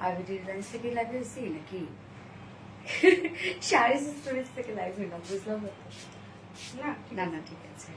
RBT Reliance থেকে live হয়েছি নাকি শাড়ি স্টোরেজ থেকে লাইভ হইল বুঝলাম না না না ঠিক আছে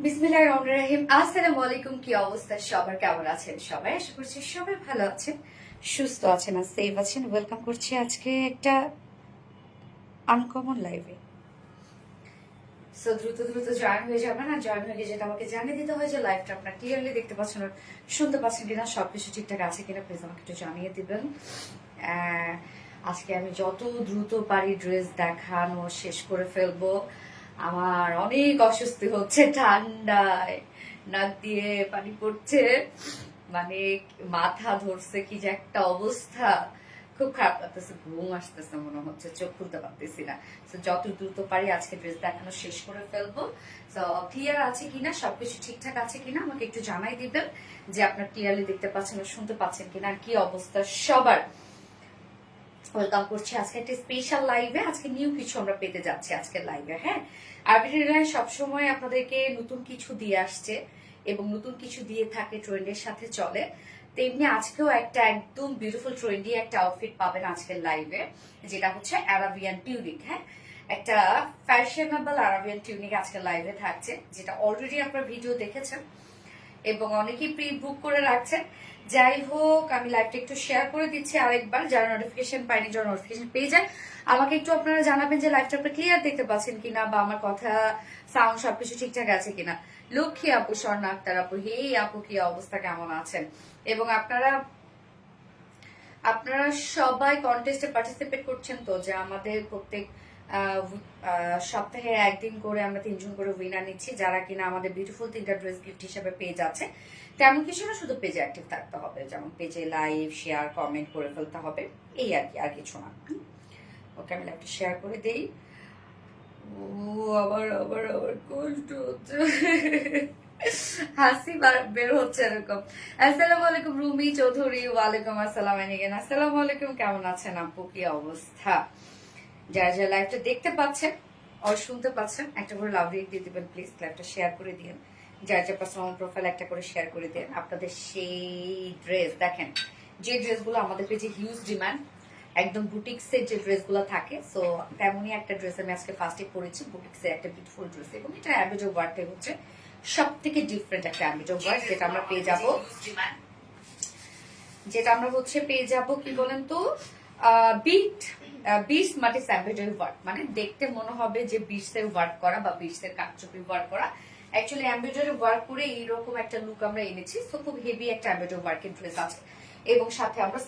বিসমিল্লাহির রহমানির রহিম। আসসালামু আলাইকুম। কি অবস্থা সবার, কেমন আছেন সবাই? আশা করছি সবাই ভালো আছেন, সুস্থ আছেন আর সেফ আছেন। ওয়েলকাম করছি আজকে একটা আনকমন লাইভে। সো দ্রুত দ্রুত জয়েন হয়ে যাবেন, আর জয়েন হয়ে যেটা আমাকে জানিয়ে দিতে হয় যে লাইভটা আপনার ক্লিয়ারলি দেখতে পাচ্ছেন আর শুনতে পাচ্ছেন কিনা, সবকিছু ঠিকঠাক আছে কিনা প্লিজ আমাকে একটু জানিয়ে দিবেন। আজকে আমি যত দ্রুত পারি ড্রেস দেখানো শেষ করে ফেলবো। আমার অনেক অস্বস্তি হচ্ছে, ঠান্ডায় নাক দিয়ে পানি পড়ছে, মানে মাথা ধরছে, কি যে একটা অবস্থা, খুব খারাপ লাগতেছে, ঘুম আসতেছে মনে হচ্ছে, চোখ খুলতে পারতেছি না। তো যত দ্রুত পারি আজকে ড্রেস দেখানো শেষ করে ফেলবো। তো ক্লিয়ার আছে কিনা, সবকিছু ঠিকঠাক আছে কিনা আমাকে একটু জানাই দিবেন যে আপনার ক্লিয়ারলি দেখতে পাচ্ছেন আর শুনতে পাচ্ছেন কিনা, আর কি অবস্থা সবার। ওয়েলকাম করছি আজকে একটা স্পেশাল লাইভে। আজকে নিউ কিছু আমরা পেতে যাচ্ছি আজকের লাইভে। হ্যাঁ, আরবিটি রিলায়েন্স সবসময় আপনাদেরকে নতুন কিছু দিয়ে আসছে এবং নতুন কিছু দিয়ে থাকে, ট্রেন্ডের সাথে চলে। তেমনি আজকেও একটা একদম বিউটিফুল ট্রেন্ডি একটা আউটফিট পাবেন আজকের লাইভে, যেটা হচ্ছে অ্যারাবিয়ান টিউনিক। হ্যাঁ, একটা ফ্যাশনেবল অ্যারাবিয়ান টিউনিক আজকের লাইভে থাকছে, যেটা অলরেডি আপনারা ভিডিও দেখেছেন এবং অনেকেই প্রি বুক করে রাখছেন। যাই হোক, আমি লাইভটা একটু শেয়ার করে দিচ্ছি আরেকবার, যারা নোটিফিকেশন পাইনি, যারা নোটিফিকেশন পেয়ে যায় আমাকে একটু আপনারা জানাবেন যে লাইভটা আপনারা ক্লিয়ার দেখতে পাচ্ছেন কিনা, বা আমার কথা সাউন্ড সবকিছু ঠিকঠাক আছে কিনা। লক্ষ্মী আপু, স্বর্ণা আক্তার আপু, হেই আপু, কি অবস্থা, কেমন আছেন? এবং আপনারা সবাই কন্টেস্টে পার্টিসিপেট করছেন তো, যে আমাদের প্রত্যেক সপ্তাহে একদিন করে আমরা 3 জন করে উইনার নিচ্ছি, যারা কিনা আমাদের বিউটিফুল 3টা ড্রেস গিফট হিসেবে পেয়ে যাচ্ছে। তেমন কিছু না, শুধু পেজে অ্যাক্টিভ থাকতে হবে, যেমন পেজে লাইভ শেয়ার কমেন্ট করে ফেলতে হবে, এই আর কি, আর কিছু না। ওকে, আমি লাইভটা শেয়ার করে দেই। ও আবার আবার আবার কষ্ট হচ্ছে, হাসি বের হচ্ছে এরকম। আসসালামু আলাইকুম রুমি চৌধুরী। ওয়ালাইকুম আসসালাম আনিকেন। আসসালামু আলাইকুম, কেমন আছেন আপু, কি অবস্থা? যারা যারা লাইভটা দেখতে পাচ্ছেন আর শুনতে পাচ্ছেন একটা করে লাভ রেট দিয়ে দিবেন প্লিজ, লাইভটা শেয়ার করে দিন। যার যার পার্সোনাল প্রোফাইল একটা করে শেয়ার করে দেন আপনাদের সেই ড্রেস। দেখেন, যে ড্রেসগুলো আমাদের পেজে হিউজ ডিমান্ড, একদম বুটিক্সের যে ড্রেসগুলো থাকে, সো তেমনই একটা ড্রেস আমি আজকে ফার্স্টে পরেছি, বুটিক্সের একটা বিউটিফুল ড্রেস, এবং এটা অ্যাম্বিডো ওয়ার্কটা হচ্ছে সব থেকে ডিফারেন্ট একটা অ্যাম্বিডো ওয়ার্ক, যেটা আমরা পেয়ে যাবো, পেয়ে যাবো কি বলেন তো, বিটস মাটি এমব্রয়ডারি ওয়ার্ক, মানে দেখতে মনে হবে যে বিটসের ওয়ার্ক করা বা বিটসের কাটচুপি ওয়ার্ক করা, অ্যাকচুয়ালি এমব্রয়ডারি ওয়ার্ক করে এইরকম একটা লুক আমরা এনেছি। সো খুব হেভি একটা এমব্রয়ডারি ওয়ার্কের ড্রেস আছে, এবং সাথে আমরা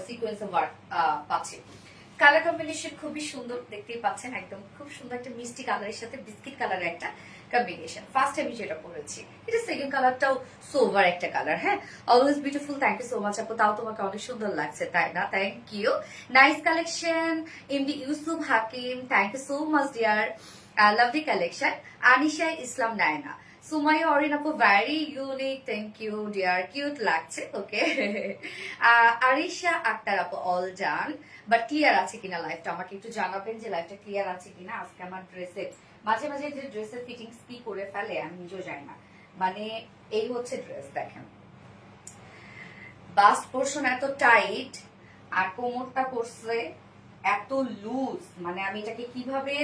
সিকোয়েন্সের ওয়ার্ক পাচ্ছি। কালার কম্বিনেশন খুবই সুন্দর, দেখতেই পাচ্ছেন, একদম খুব সুন্দর একটা মিষ্টি কালারের সাথে বিস্কিট কালারের একটা কম্বিনেশন। ফার্স্ট আমি যেটা পরেছি, এটা সেকেন্ড কালারটাও সোভার একটা কালার। হ্যাঁ, always beautiful, thank you so much আপু, তাও তোমাকে অনেক সুন্দর লাগছে, তাই না? Thank you, nice collection. MD Yusuf Hakim, thank you so much dear, lovely collection. Anisha Islam Nayna, Sumaiya Orin আপু, very unique, thank you dear, cute লাগছে। ওকে, আরিশা আক্তার আপু, অল ডান। বাট ক্লিয়ার আছে কিনা লাইভটা আমাকে একটু জানাবেন যে লাইভটা ক্লিয়ার আছে কিনা। আজকে আমার ড্রেসে মাঝে মাঝে যে ড্রেসের ফিটিংস কি করে ফেলে আমি নিজেও জানি না। মানে এই হচ্ছে ড্রেস, দেখেন বাস্ট পোর্শন এত টাইট আর কোমরটা করছে এত লুজ, মানে আমি এটাকে কিভাবে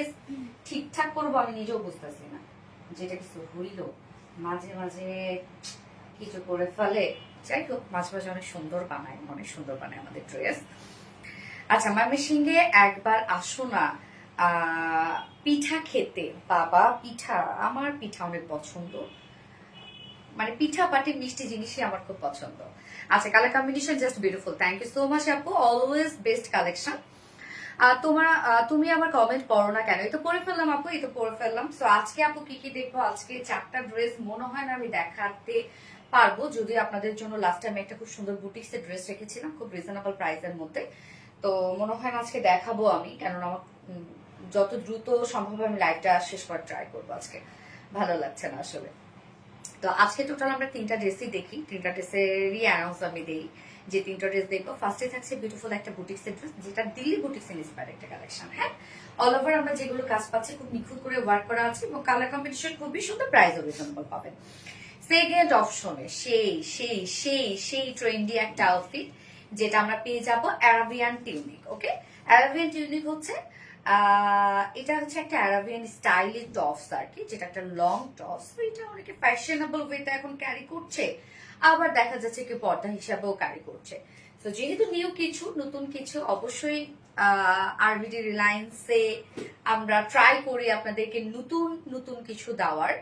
ঠিকঠাক করবো আমি নিজেও বুঝতেছি না। যেটা কিছু হইল মাঝে মাঝে কিছু করে ফেলে, যাই হোক মাঝে মাঝে অনেক সুন্দর বানায়, অনেক সুন্দর বানায় আমাদের ড্রেস। আচ্ছা ময়মনসিংহে একবার আসো না পিঠা খেতে। বাবা পিঠা, আমার পিঠা অনেক পছন্দ, মানে পিঠা পাটি মিষ্টি জিনিসই আমার খুব পছন্দ। আচ্ছা colour combination just beautiful, thank you so much আপু, অলওয়েজ বেস্ট কালেকশন। তুমি আমার কমেন্ট পড়ো না কেন? এই তো পড়ে ফেললাম আপু, এই তো পড়ে ফেললাম। সো আজকে আপু কি কি দেখবো, আজকে 4টা ড্রেস মনে হয় না আমি দেখাতে পারবো, যদি আপনাদের জন্য লাস্ট টাইম একটা খুব সুন্দর বুটিক্সের ড্রেস রেখেছিলাম খুব রিজনেবল প্রাইসের মধ্যে, তো মনে হয় না আজকে দেখাবো আমি, কেননা আমার যত দ্রুত সম্ভব আমি লাইভটা শেষ করার ট্রাই করবো, আজকে ভালো লাগছে না আসলে। তো আজকে টোটাল আমরা 3টা ড্রেসই দেখি, 3টা ড্রেসেরই অ্যানাউন্স আমি দেই যে 3টা ড্রেস দেখবো। ফার্স্টে থাকছে বিউটিফুল একটা বুটিক্সের ড্রেস, যেটা দিল্লি বুটিক্স ইন্সপায়ার্ড একটা কালেকশন। হ্যাঁ অল ওভার আমরা যেগুলো কাজ পাচ্ছি খুব নিখুঁত করে ওয়ার্ক করা আছে এবং কালার কম্বিনেশন খুবই সুন্দর, প্রাইসও রিজনেবল পাবেন। সেকেন্ড অপশনে সেই সেই সেই সেই ট্রেন্ডি একটা আউটফিট, যেটা আমরা পেয়ে যাবো অ্যারাবিয়ান টিউনিক। ওকে অ্যারাবিয়ান টিউনিক হচ্ছে এটা হচ্ছে একটা অ্যারাবিয়ান স্টাইলিশ টপস আর কি, যেটা একটা লং টপস। এটা অনেকে ফ্যাশনেবল ওয়েতে এখন ক্যারি করছে, আবার দেখা যাচ্ছে কি পর্দা হিসাবেও ক্যারি করছে। তো যেহেতু নিউ কিছু, নতুন কিছু, অবশ্যই আরবিডি রিলায়েন্সে আমরা ট্রাই করি আপনাদেরকে নতুন নতুন কিছু দেওয়ার,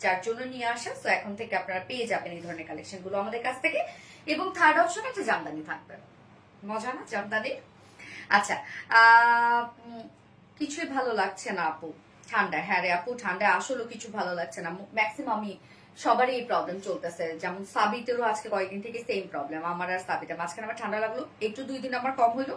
যার জন্য নিয়ে আসা। তো এখন থেকে আপনারা পেয়ে যাবেন এই ধরনের কালেকশন গুলো আমাদের কাছ থেকে। এবং থার্ড অপশন একটা জামদানি থাকবে, মজা না জামদানি? আচ্ছা কিছুই ভালো লাগছে না আপু ঠান্ডা। হ্যাঁ রে আপু ঠান্ডা আসলে কিছু ভালো লাগছে না, ম্যাক্সিমামই সবারই এই প্রবলেম চলতেছে, যেমন সাবিতেরও আজকে কয়েকদিন থেকে সেম প্রবলেম, আমার আর সাবিতে মাঝখানে আমার ঠান্ডা লাগলো একটু, 2 দিন আমার কম হইলো,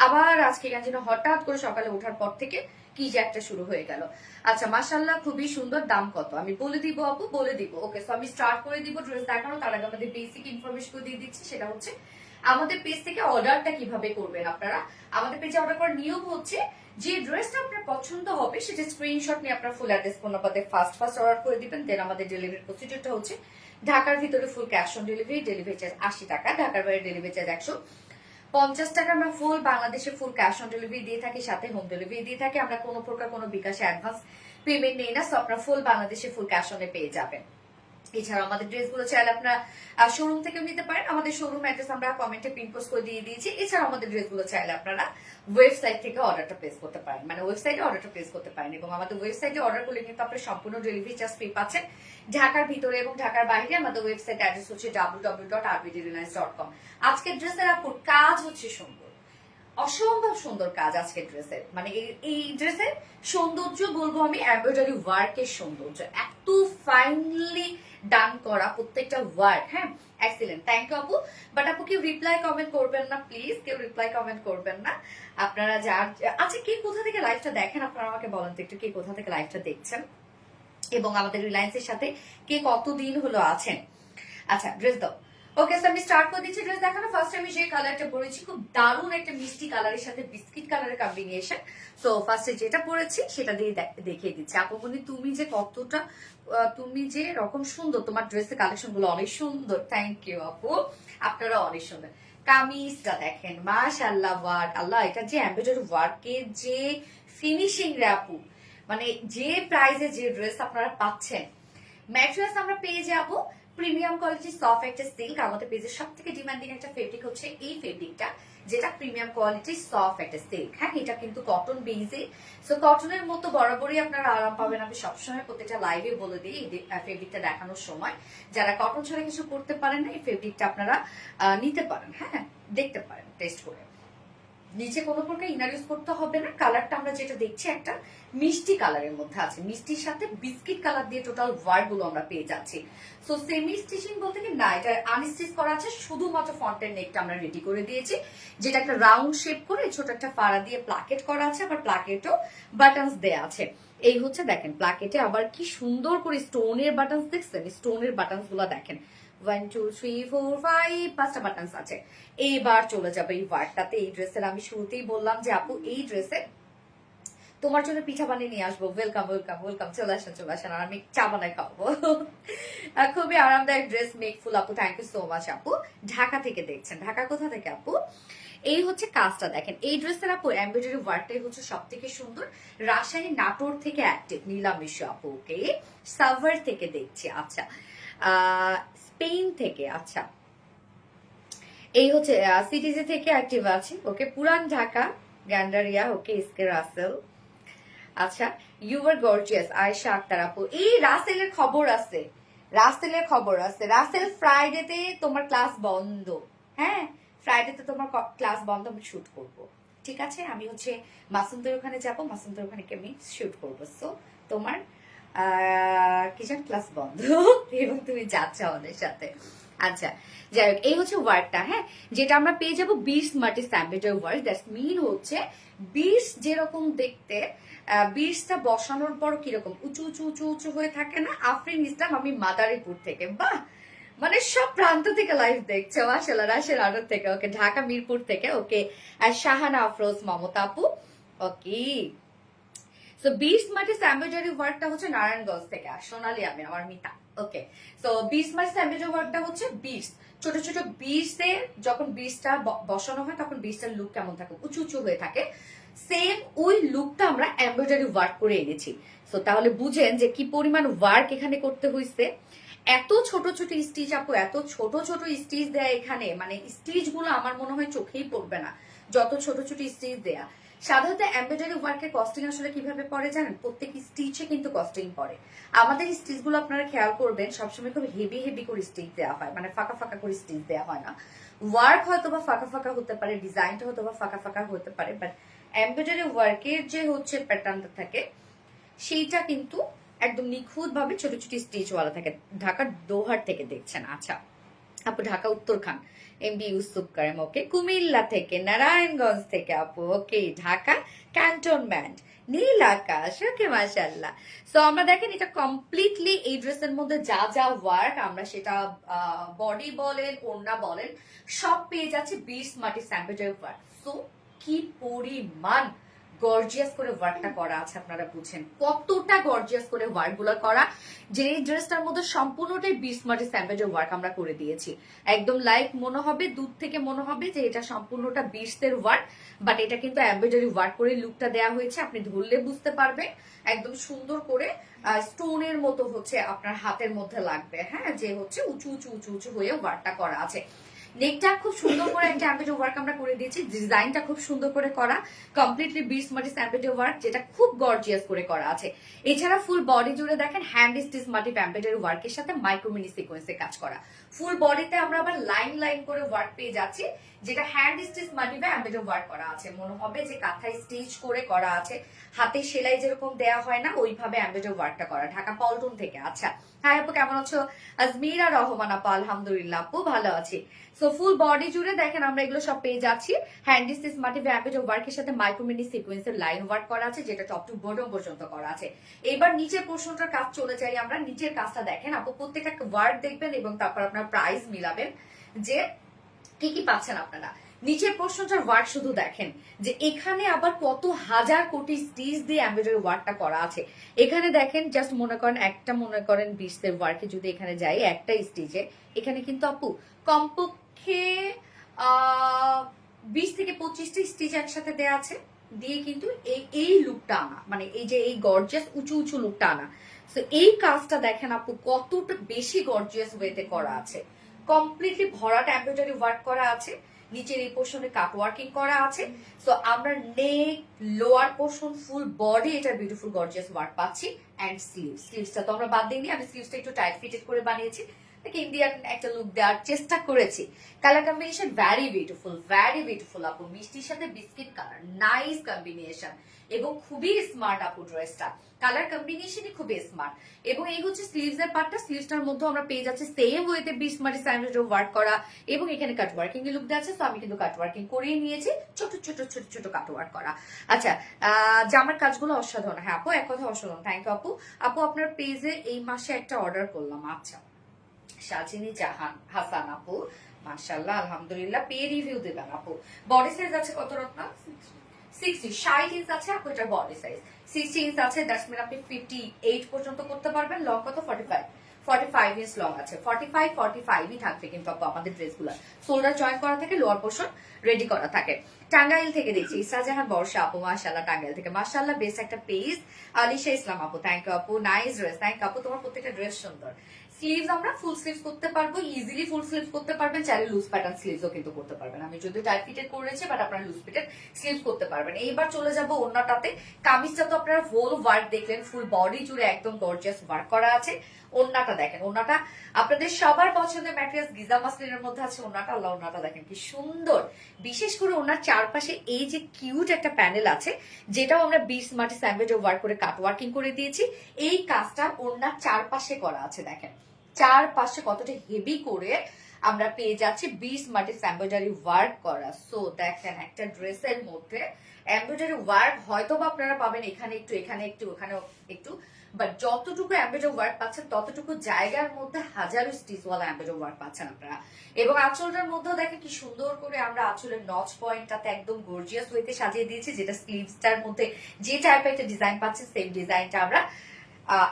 আবার আজকে কেন যেন হঠাৎ করে সকালে ওঠার পর থেকে কি যে একটা শুরু হয়ে গেল। আচ্ছা মাশাআল্লাহ খুবই সুন্দর, দাম কত আমি বলে দিব আপু, বলে দিব। ওকে সো আমি স্টার্ট করে দিব ড্রেস দেখানো, তার আগে আমাদের বেসিক ইনফরমেশন দিয়ে দিচ্ছি, সেটা হচ্ছে আমাদের পেজ থেকে অর্ডারটা কিভাবে করবেন আপনারা। আমাদের পেজে অর্ডার করার নিয়ম হচ্ছে যে ড্রেসটা আপনার পছন্দ হবে সেটা স্ক্রিনশট নিয়ে আপনার ফুল অ্যাড্রেস ফোন নাম্বার দিয়ে ফার্স্ট অর্ডার করে দিবেন। দেন আমাদের ডেলিভারি প্রসিডিউরটা হচ্ছে ঢাকার ভিতরে full cash on delivery, delivery charge 80 টাকা, ঢাকার বাইরে ডেলিভারি চার্জ 150 টাকা। আমরা ফুল বাংলাদেশে ফুল ক্যাশ অন ডেলিভারি দিয়ে থাকি, সাথে হোম ডেলিভারি দিয়ে থাকি। আমরা কোনো প্রকার কোনো বিকাশে অ্যাডভান্স পেমেন্ট নেই না, সো আপনারা ফুল বাংলাদেশে ফুল ক্যাশ অনে পেয়ে যাবেন। এছাড়াও আমাদের ড্রেসগুলো চাইলে আপনারা শোরুম থেকেও নিতে পারেন, আমাদের শোরুম অ্যাড্রেস আমরা কমেন্টে পিন পোস্ট করে দিয়ে দিয়েছি। এছাড়াও আমাদের ড্রেসগুলো চাইলে আপনারা ওয়েবসাইট থেকে অর্ডারটা প্লেস করতে পারেন, মানে ওয়েবসাইটে অর্ডারটা প্লেস করতে পারেন। এবং আমাদের ওয়েবসাইটে অর্ডার করলে কিন্তু আপনার সম্পূর্ণ ডেলিভারি চার্জ ফ্রি পাচ্ছেন ঢাকার ভিতরে এবং ঢাকার বাইরে। আমাদের ওয়েবসাইট অ্যাড্রেস হচ্ছে www.rbdreliance.com। আজকের ড্রেসের আপুর কাজ হচ্ছে সুন্দর, অসম্ভব সুন্দর কাজ আজকের ড্রেসের, মানে এই ড্রেসের সৌন্দর্য বলবো আমি এমব্রয়ডারি ওয়ার্কের সৌন্দর্য, এত ফাইনলি ডান করা প্রত্যেকটা ওয়ার্ক। হ্যাঁ এক্সিলেন্ট, থ্যাংক ইউ আপু। বাট আপু কেউ রিপ্লাই কমেন্ট করবেন না প্লিজ, কেউ রিপ্লাই কমেন্ট করবেন না আপনারা। যার আচ্ছা কে কোথা থেকে লাইভটা দেখেন আপনারা আমাকে বলেন তো একটু, কে কোথা থেকে লাইভটা দেখছেন এবং আমাদের রিলায়েন্সের সাথে কে কতদিন হলো আছেন। আচ্ছা ড্রেস দাও। ওকে সো আমি স্টার্ট করে দিচ্ছি ড্রেস দেখানো। ফার্স্ট আমি যে কালারটা পরেছি খুব দারুণ একটা মিষ্টি কালারের সাথে বিস্কিট কালারের কম্বিনেশন। সো ফার্স্টে যেটা পরেছি সেটা দিয়ে দেখিয়ে দিচ্ছি। আপুমনি তুমি যে কতটা, তুমি যে রকম সুন্দর, তোমার ড্রেসের কালেকশন গুলো অনেক সুন্দর। থ্যাংক ইউ আপু, আপনারা অনেক সুন্দর। কামিজটা দেখেন মাশাআল্লাহ, ওয়ার্ক আল্লাহ, এটা যে এমব্রয়ডারি ওয়ার্কের যে ফিনিশিং রে আপু, মানে যে প্রাইসে যে ড্রেস আপনারা পাচ্ছেন। ম্যাটেরিয়ালস আমরা পেয়ে যাবো প্রিমিয়াম কোয়ালিটি সফট একটা সিল্ক। আমাদের পেজের সব থেকে ডিমান্ডিং একটা ফেব্রিক হচ্ছে এই ফেব্রিকটা, যেটা প্রিমিয়াম কোয়ালিটি সফট একটা সিল্ক। হ্যাঁ এটা কিন্তু কটন বেজে, সো কটনের মতো বরাবরই আপনারা আরাম পাবেন। আমি সবসময় প্রত্যেকটা লাইভে বলে দিই এই ফেব্রিকটা দেখানোর সময়, যারা কটন ছাড়া কিছু করতে পারেন না এই ফেব্রিকটা আপনারা নিতে পারেন, হ্যাঁ দেখতে পারেন টেস্ট করে। নিচে কোনো প্রকার ইনার ইউজ করতে হবে না। কালারটা আমরা যেটা দেখছি একটা মিষ্টি কালারের মধ্যে আছে, মিষ্টির সাথে বিস্কিট কালার দিয়ে টোটাল ওয়ার্ক গুলো আমরা পেয়ে যাচ্ছি। সো সেমি স্টিচিং বলতে কি না, এটা আনস্টিচ করা আছে, শুধুমাত্র ফ্রন্টের নেকটা আমরা রেডি করে দিয়েছি, যেটা একটা রাউন্ড শেপ করে ছোট একটা ফাড়া দিয়ে প্লাকেট করা আছে, আবার প্লাকেটও বাটনস দেয়া আছে। এই হচ্ছে দেখেন প্লাকেটে আবার কি সুন্দর করে স্টোনের বাটনস দেখছেন, স্টোনের বাটনস গুলো দেখেন 1 2 3 4 5 5টা বাটনস আছে। এইবার চলে যাবে এই ওয়ার্কটাতে। এই ড্রেসের আমি শুরুতেই বললাম যে আপু এই ড্রেসের তোমার জন্য পিঠা বানিয়ে নিয়ে আসবো। ওয়েলকাম ওয়েলকাম ওয়েলকাম, চলে আসেন আর আমি চা বানাই খাবো। খুবই আরামদায়ক ড্রেস, মেকফুল আপু, থ্যাংক ইউ সো মাচ আপু। ঢাকা থেকে দেখছেন, ঢাকা কোথা থেকে আপু? এই হচ্ছে কাজটা দেখেন, এই ড্রেসের আপু এমব্রয়ডারি ওয়ার্কটাই হচ্ছে সব থেকে সুন্দর। রাজশাহী নাটোর থেকে অ্যাক্টিভ নীলাম মিশু আপু, ওকে। সাভার থেকে দেখছি, আচ্ছা। স্পেন থেকে, আচ্ছা। এই হচ্ছে সিটিজি থেকে অ্যাক্টিভ আছে, ওকে। পুরান ঢাকা গ্যান্ডারিয়া, ওকে। ইসকে রাসেল, আচ্ছা। You are gorgeous Ayesha Akter আপু। এই রাসেলের খবর আছে, রাসেলের খবর আছে। রাসেল ফ্রাইডেতে তোমার ক্লাস বন্ধ, হ্যাঁ ফ্রাইডেতে তোমার ক্লাস বন্ধ, আমি শুট করব, ঠিক আছে। আমি হচ্ছে মাসুমদের ওখানে যাবো, মাসুমদের ওখানে আমি শুট করবো। সো তোমার কি জান ক্লাস বন্ধ এবং তুমি যাচ্ছ আমাদের সাথে, আচ্ছা। যাই হোক, এই হচ্ছে ওয়ার্কটা, হ্যাঁ, যেটা আমরা পেয়ে যাবো 20 মাল্টি স্যাম্পেজের ওয়ার্ক। দ্যাটস মিন হচ্ছে 20 যেরকম দেখতে, 20টা বসানোর পর কিরকম উঁচু উঁচু উঁচু উঁচু হয়ে থাকে না। আফরিন ইসলাম, আমি মাদারীপুর থেকে, বাহ, মানে সব প্রান্ত থেকে লাইভ দেখছে, মাশাআল্লাহ। রাশের আড়ত থেকে, ওকে। ঢাকা মিরপুর থেকে, ওকে। আর শাহানা আফরোজ মমতা আপু, ওকে। সো 20 মাল্টি স্যাম্পেজের ওয়ার্কটা হচ্ছে নারায়ণগঞ্জ থেকে, আর সোনালি আমি, আমার মিতা, ওকে। সো 20 মাল্টি স্যাম্পেজের ওয়ার্কটা হচ্ছে 20 ছোট ছোট 20 যখন 20টা বসানো হয় তখন 20টার লুক কেমন থাকে, উঁচু উঁচু হয়ে থাকে। সেম ওই লুকটা আমরা এমব্রয়ডারি ওয়ার্ক করে এনেছি। সো তাহলে বুঝেন যে কি পরিমাণ ওয়ার্ক এখানে করতে হয়েছে। এত ছোট ছোট স্টিচ আপু, এত ছোট ছোট স্টিচ দেয়া এখানে, মানে স্টিচ গুলো আমার মনে হয় চোখেই পড়বে না, যত ছোট ছোট স্টিচ দেয়া। সাধারণত এমব্রয়ডারি ওয়ার্কের কস্টিং আসলে কিভাবে পড়ে জানেন? প্রত্যেক স্টিচে কিন্তু কস্টিং পড়ে। আমাদের স্টিচ গুলো আপনারা খেয়াল করবেন, সবসময় খুব হেভি হেভি করে স্টিচ দেওয়া হয়, মানে ফাঁকা ফাঁকা করে স্টিচ দেওয়া হয় না। ওয়ার্ক হয়তো বা ফাঁকা ফাঁকা হতে পারে, ডিজাইনটা হয়তো বা ফাঁকা ফাঁকা হতে পারে, বাট এমব্রয়ডারি ওয়ার্কের যে হচ্ছে প্যাটার্নটা থাকে সেইটা কিন্তু একদম নিখুঁত ভাবে ছোট ছোট স্টিচ ওয়ালা থাকে। ঢাকার দোহার থেকে দেখছেন, আচ্ছা আপু। ঢাকা উত্তরখান, এমবি ইউসুফ কারিম, ওকে। কুমিল্লা থেকে, নারায়ণগঞ্জ থেকে আপু, ওকে। ঢাকা ক্যান্টনমেন্ট, নীল আকাশ, ওকে, মাশাআল্লাহ। সো আমরা দেখেন এটা কমপ্লিটলি এই ড্রেসের মধ্যে যা যা ওয়ার্ক, আমরা সেটা বডি বলেন ওড়না বলেন সব পেয়ে যাচ্ছে 20 মাল্টি স্যাম্পেজের ওয়ার্ক। সো কি পরিমাণ গর্জিয়াস করে ওয়ার্কটা করা আছে, আপনারা বুঝেন কতটা গর্জিয়াস করে ওয়ার্ক গুলো করা। যে এই ড্রেসটার মধ্যে সম্পূর্ণটাই 20 মাল্টি স্যাম্পেজের ওয়ার্ক আমরা করে দিয়েছি। একদম লাইক মনে হবে, দূর থেকে মনে হবে যে এটা সম্পূর্ণটা 20 এর ওয়ার্ক, বাট এটা কিন্তু এমব্রয়ডারি ওয়ার্ক করে লুকটা দেওয়া হয়েছে। আপনি ধরলে বুঝতে পারবেন একদম সুন্দর করে স্টোনের মতো হচ্ছে আপনার হাতের মধ্যে লাগবে, হ্যাঁ, যে হচ্ছে উঁচু উঁচু উঁচু উঁচু হয়ে ওয়ার্কটা করা আছে। নেকটা খুব সুন্দর করে একটা এমব্রয়ডারি ওয়ার্ক আমরা করে দিয়েছি, ডিজাইনটা খুব সুন্দর করে করা, কমপ্লিটলি 20 মাল্টি এমব্রয়ডারি ওয়ার্ক, যেটা খুব গর্জিয়াস করে করা আছে। এছাড়া ফুল বডি জুড়ে দেখেন হ্যান্ড স্টিচ মাল্টি এমব্রয়ডারি ওয়ার্কের সাথে মাইক্রো মিনি সিকোয়েন্সে কাজ করা। ফুল বডিতে আমরা আবার লাইন লাইন করে ওয়ার্ক পেয়ে যাচ্ছি, যেটা hand stitch multi embroidery work করা আছে। মনে হবে যে কাঁথায় স্টিচ করে করা আছে, হাতে সেলাই যেরকম দেয়া হয় না ওইভাবে এমব্রয়ডারি ওয়ার্কটা করা। ঢাকা পল্টন থেকে, আচ্ছা। হ্যাঁ আপু কেমন আছো? আজমিরা রহমান আপু, আলহামদুলিল্লাহ আপু ভালো আছি। সো ফুল বডি জুড়ে দেখেন আমরা এগুলো সব পেয়ে যাচ্ছি। হ্যান্ড স্টিচ মাল্টি এমব্রয়ডারি ওয়ার্কের সাথে মাইক্রো মিনি সিকোয়েন্সের লাইন ওয়ার্ক করা আছে, যেটা টপ টু বটম পর্যন্ত করা আছে। এবার নিচের পোর্শনটার কাজ চলে যাই আমরা। নিচের কাজটা দেখেন আপু, প্রত্যেকটা ওয়ার্ক দেখবেন এবং তারপর আপনার প্রাইস মিলাবেন যে কি কি পাচ্ছেন আপনারা। নিচের পোর্শনটার ওয়ার্ক শুধু দেখেন যে এখানে আবার কত হাজার কোটি স্টিচ দিয়ে এমব্রয়ডারি ওয়ার্কটা করা আছে। এখানে দেখেন জাস্ট মনে করেন একটা, মনে করেন 20 এর ওয়ার্কে যদি এখানে যাই একটা স্টিচে, এখানে কিন্তু আপু কমপক্ষে 20 থেকে 25টি স্টিচ একসাথে দেয়া আছে, দিয়ে কিন্তু এই লুকটা আনা, মানে এই যে এই গর্জিয়াস উঁচু উঁচু লুকটা আনা। তো এই কাজটা দেখেন আপু কতটা বেশি গর্জিয়াস ওয়েতে করা আছে। কমপ্লিটলি ভরাট এমব্রয়ডারি ওয়ার্ক করা আছে, নিচের এই পোর্শনে কাট ওয়ার্কিং করা আছে। সো আমরা নেক, লোয়ার পোর্শন, ফুল বডি এটা বিউটিফুল গর্জিয়াস ওয়ার্ক পাচ্ছি। এন্ড স্লিভসটা তো আমরা বাদ দিইনি, আমি স্লিভসটা একটু টাইট ফিটেড করে বানিয়েছি, ইন্ডিয়ান একটা লুক দেওয়ার চেষ্টা করেছি। কালার কম্বিনেশন ভ্যারি বিউটিফুল আপু, মিষ্টির সাথে বিস্কিট কালার, নাইস কম্বিনেশন এবং খুবই স্মার্ট আপু ড্রেসটা। কালার কম্বিনেশনই খুবই স্মার্ট। এবং এই হচ্ছে স্লিভস এর পার্টটা, স্লিভসটার মধ্যে আমরা পেয়ে যাচ্ছি সেম ওয়েতে 20 মাল্টি এমব্রয়ডারি ওয়ার্ক করা এবং এখানে কাট ওয়ার্কিং এর লুক দেওয়া আছে। তো আমি কিন্তু কাট ওয়ার্কিং করেই নিয়েছি, ছোট ছোট ছোট ছোট কাট ওয়ার্ক করা। আচ্ছা, জামার কাজগুলো অসাধারণ। হ্যাঁ আপু এক কথা অসাধারণ, থ্যাংক ইউ আপু। আপু আপনার পেজে এই মাসে একটা অর্ডার করলাম, আচ্ছা। সাজিনী জাহান হাসান আপু, মাশাআল্লাহ আলহামদুলিল্লাহ, পেয়ে রিভিউ দেবেন আপু। বডি সাইজ আছে কত রত্না? 60 ইঞ্চ আছে আপু, এটা বডি সাইজ 60 ইঞ্চ আছে, দ্যাটস মিন আপনি 58 পর্যন্ত করতে পারবেন। লং কত? 45 ইঞ্চ লং আছে, 45ই থাকবে কিন্তু আপু আমাদের ড্রেসগুলো। শোল্ডার জয়েন করা থাকে, লোয়ার পোর্শন রেডি করা থাকে। টাঙ্গাইল থেকে দেখছি ইসরাজাহান বর্ষা আপু, মাশাআল্লাহ টাঙ্গাইল থেকে, মাশাআল্লাহ বেস্ট একটা পেজ। আলিশা ইসলাম আপু, থ্যাংক ইউ আপু, নাইস ড্রেস, থ্যাংক ইউ আপু, তোমার প্রত্যেকটা ড্রেস সুন্দর। স্লিভস আমরা ফুল স্লিভস করতে পারবো, ইজিলি ফুল স্লিভস করতে পারবেন, চাইলে লুজ প্যাটার্ন স্লিভসও কিন্তু করতে পারবেন। আমি যদিও টাইট ফিটেড করেছি, বাট আপনারা লুজ ফিটেড স্লিভস করতে পারবেন। এইবার চলে যাব ওন্নাটাতে। কামিজটা তো আপনারা হোল ওয়ার্ক দেখলেন, ফুল বডি জুড়ে একদম গর্জিয়াস ওয়ার্ক করা আছে। ওন্নাটা দেখেন, ওন্নাটা আপনাদের সবার পছন্দের ম্যাটেরিয়ালস গিজা মাসলিনের মধ্যে আছে ওন্নাটা। আল্লাহ, ওন্নাটা দেখেন কি সুন্দর। বিশেষ করে ওনার চারপাশে এই যে কিউট একটা প্যানেল আছে, যেটাও আমরা 20 মাটি স্যান্ডউইচ ওয়ার্ক করে কাট ওয়ার্কিং করে দিয়েছি। এই কাজটা ওনার চারপাশে করা আছে, দেখেন চারপাশে কতটা হেভি করে আমরা পেয়ে যাচ্ছি 20 মাটি এমব্রয়ডারি ওয়ার্ক করা। সো দেখেন একটা ড্রেসের মধ্যে এমব্রয়ডারি ওয়ার্ক হয়তো বা আপনারা পাবেন এখানে একটু, এখানে একটু, ওখানে একটু, বাট যতটুকু এমব্রয়ডারি ওয়ার্ক পাচ্ছেন ততটুকু জায়গার মধ্যে হাজারো স্টিচওয়ালা এমব্রয়ডারি ওয়ার্ক পাচ্ছেন আপনারা। এবং আঁচলটার মধ্যেও দেখেন কি সুন্দর করে আমরা আঁচলের নচ পয়েন্টটাতে একদম গর্জিয়াস ওয়েতে সাজিয়ে দিয়েছি, যেটা স্লিভসটার মধ্যে যে টাইপের একটা ডিজাইন পাচ্ছেন সেম ডিজাইনটা আমরা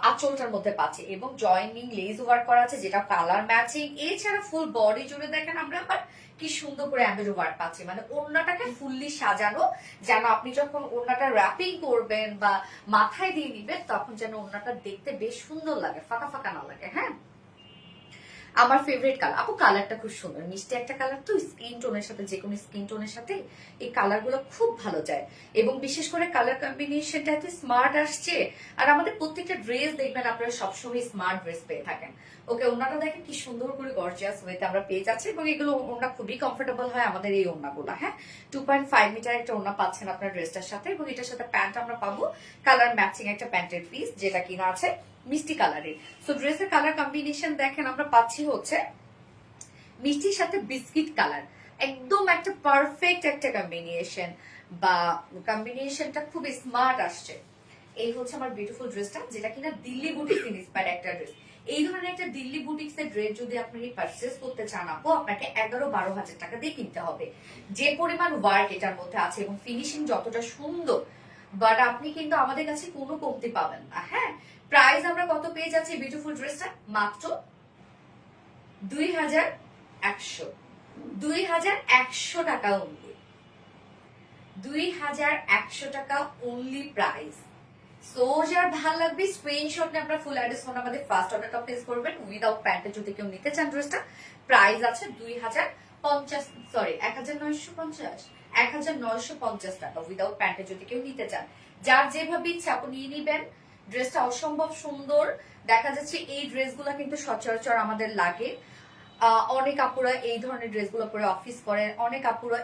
আঁচলটার মধ্যে পাচ্ছি। এবং জয়েনিং লেস ওয়ার্ক করা আছে, যেটা কালার ম্যাচিং। এছাড়া ফুল বডি জুড়ে দেখেন আমরা আবার কি সুন্দর করে এমব্রয়ডারি ওয়ার্ক পাচ্ছি, মানে ওড়নাটাকে ফুললি সাজানো, যেন আপনি যখন ওড়নাটা র্যাপিং করবেন বা মাথায় দিয়ে নিবেন তখন যেন ওড়নাটা দেখতে বেশ সুন্দর লাগে, ফাঁকা ফাঁকা না লাগে। হ্যাঁ, আমার ফেভারিট কালার আপু, কালারটা খুব সুন্দর, মিষ্টি একটা কালার, তো স্কিন টোনের সাথে, যে কোনো স্কিন টোনের সাথে এই কালার গুলো খুব ভালো যায়। এবং বিশেষ করে কালার কম্বিনেশনটা এত স্মার্ট আসছে। আর আমাদের প্রত্যেকটা ড্রেস দেখবেন আপনারা সবসময় স্মার্ট ড্রেস পেয়ে থাকেন। ওকে, ওনাটা দেখেন কি সুন্দর করে গর্জিয়াস ওয়েতে আমরা পেয়ে যাচ্ছি। এবং এগুলো ওনা খুবই কমফোর্টেবল হয় আমাদের এই ওনাগুলো। হ্যাঁ, 2.5 মিটার একটা ওনা পাচ্ছেন আপনার ড্রেসটার সাথে। এবং এটার সাথে প্যান্ট আমরা পাবো কালার ম্যাচিং একটা প্যান্টের পিস, যেটা কিনা আছে মিষ্টি কালারের। সো ড্রেসের কালার কম্বিনেশন দেখেন আমরা পাচ্ছি হচ্ছে মিষ্টির সাথে বিস্কিট কালার, একদম একটা পারফেক্ট একটা কম্বিনেশন, বা কম্বিনেশনটা খুব স্মার্ট আসছে। এই হচ্ছে আমার বিউটিফুল ড্রেসটা, যেটা কিনা দিল্লি বুটিক্স ইন্সপায়ার্ড একটা ড্রেস। এই ধরনের একটা দিল্লি বুটিক্স এর ড্রেস যদি আপনি পারচেস করতে চান আপু, আপনাকে 11-12 হাজার টাকা দিয়ে কিনতে হবে। যে পরিমাণ ওয়ার্ক এটার মধ্যে আছে এবং ফিনিশিং যতটা সুন্দর, বাট আপনি কিন্তু আমাদের কাছে কোনো কমতি পাবেন না। হ্যাঁ, প্রাইস আমরা কত পেয়ে যাচ্ছি বিউটিফুল ড্রেসটা? মাত্র 2100, 2100 টাকা অনলি, 2100 টাকা অনলি প্রাইস। সো যার ভালো লাগবে স্ক্রিনশট নিয়ে আপনার ফুল অ্যাড্রেস ফোন আমাদের ফার্স্ট অর্ডারটা প্লেস করবেন। উইদাউট প্যান্টে যদি কেউ নিতে চান ড্রেসটা, প্রাইস আছে 1950 টাকা উইদাউট প্যান্টে যদি কেউ নিতে চান। যার যেভাবে ইচ্ছা আপনি নিয়ে নিবেন। ড্রেসটা অসম্ভব সুন্দর দেখা যাচ্ছে। এই ড্রেসগুলো কিন্তু সচরাচর আমাদের লাগে। অনেক আপুরা এই ধরনের ড্রেসগুলো পরে অফিস করেন, অনেক আপুরা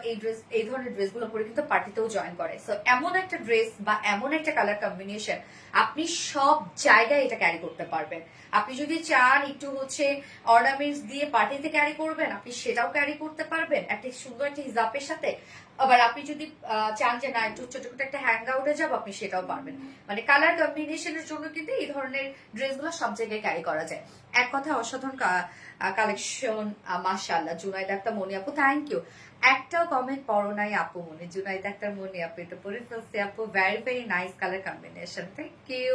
এই ধরনের ড্রেসগুলো পরে কিন্তু পার্টিতেও জয়েন করে। সো এমন একটা ড্রেস বা এমন একটা কালার কম্বিনেশন আপনি সব জায়গায় এটা ক্যারি করতে পারবেন। আপনি যদি চান একটু হচ্ছে অর্নামেন্টস দিয়ে পার্টিতে ক্যারি করবেন, আপনি সেটাও ক্যারি করতে পারবেন একটা সুন্দর একটা হিজাবের সাথে। আবার আপনি যদি চান যে না একটু ছোট ছোট একটা হ্যাং আউটে যাবো, আপনি সেটাও পারবেন। মানে কালার কম্বিনেশনের জন্য কিন্তু এই ধরনের ড্রেসগুলো সব জায়গায় ক্যারি করা যায়। এক কথা অসাধারণ কালেকশন, মাশাআল্লাহ। জুনাইদ আক্তার মনি আপু, থ্যাংক ইউ। একটাও কমেন্ট পড়ো নাই আপু মনে, জুনাইদ আক্তার মনি আপু এটা পরে ফেলছে আপু। Very very nice colour combination, thank you.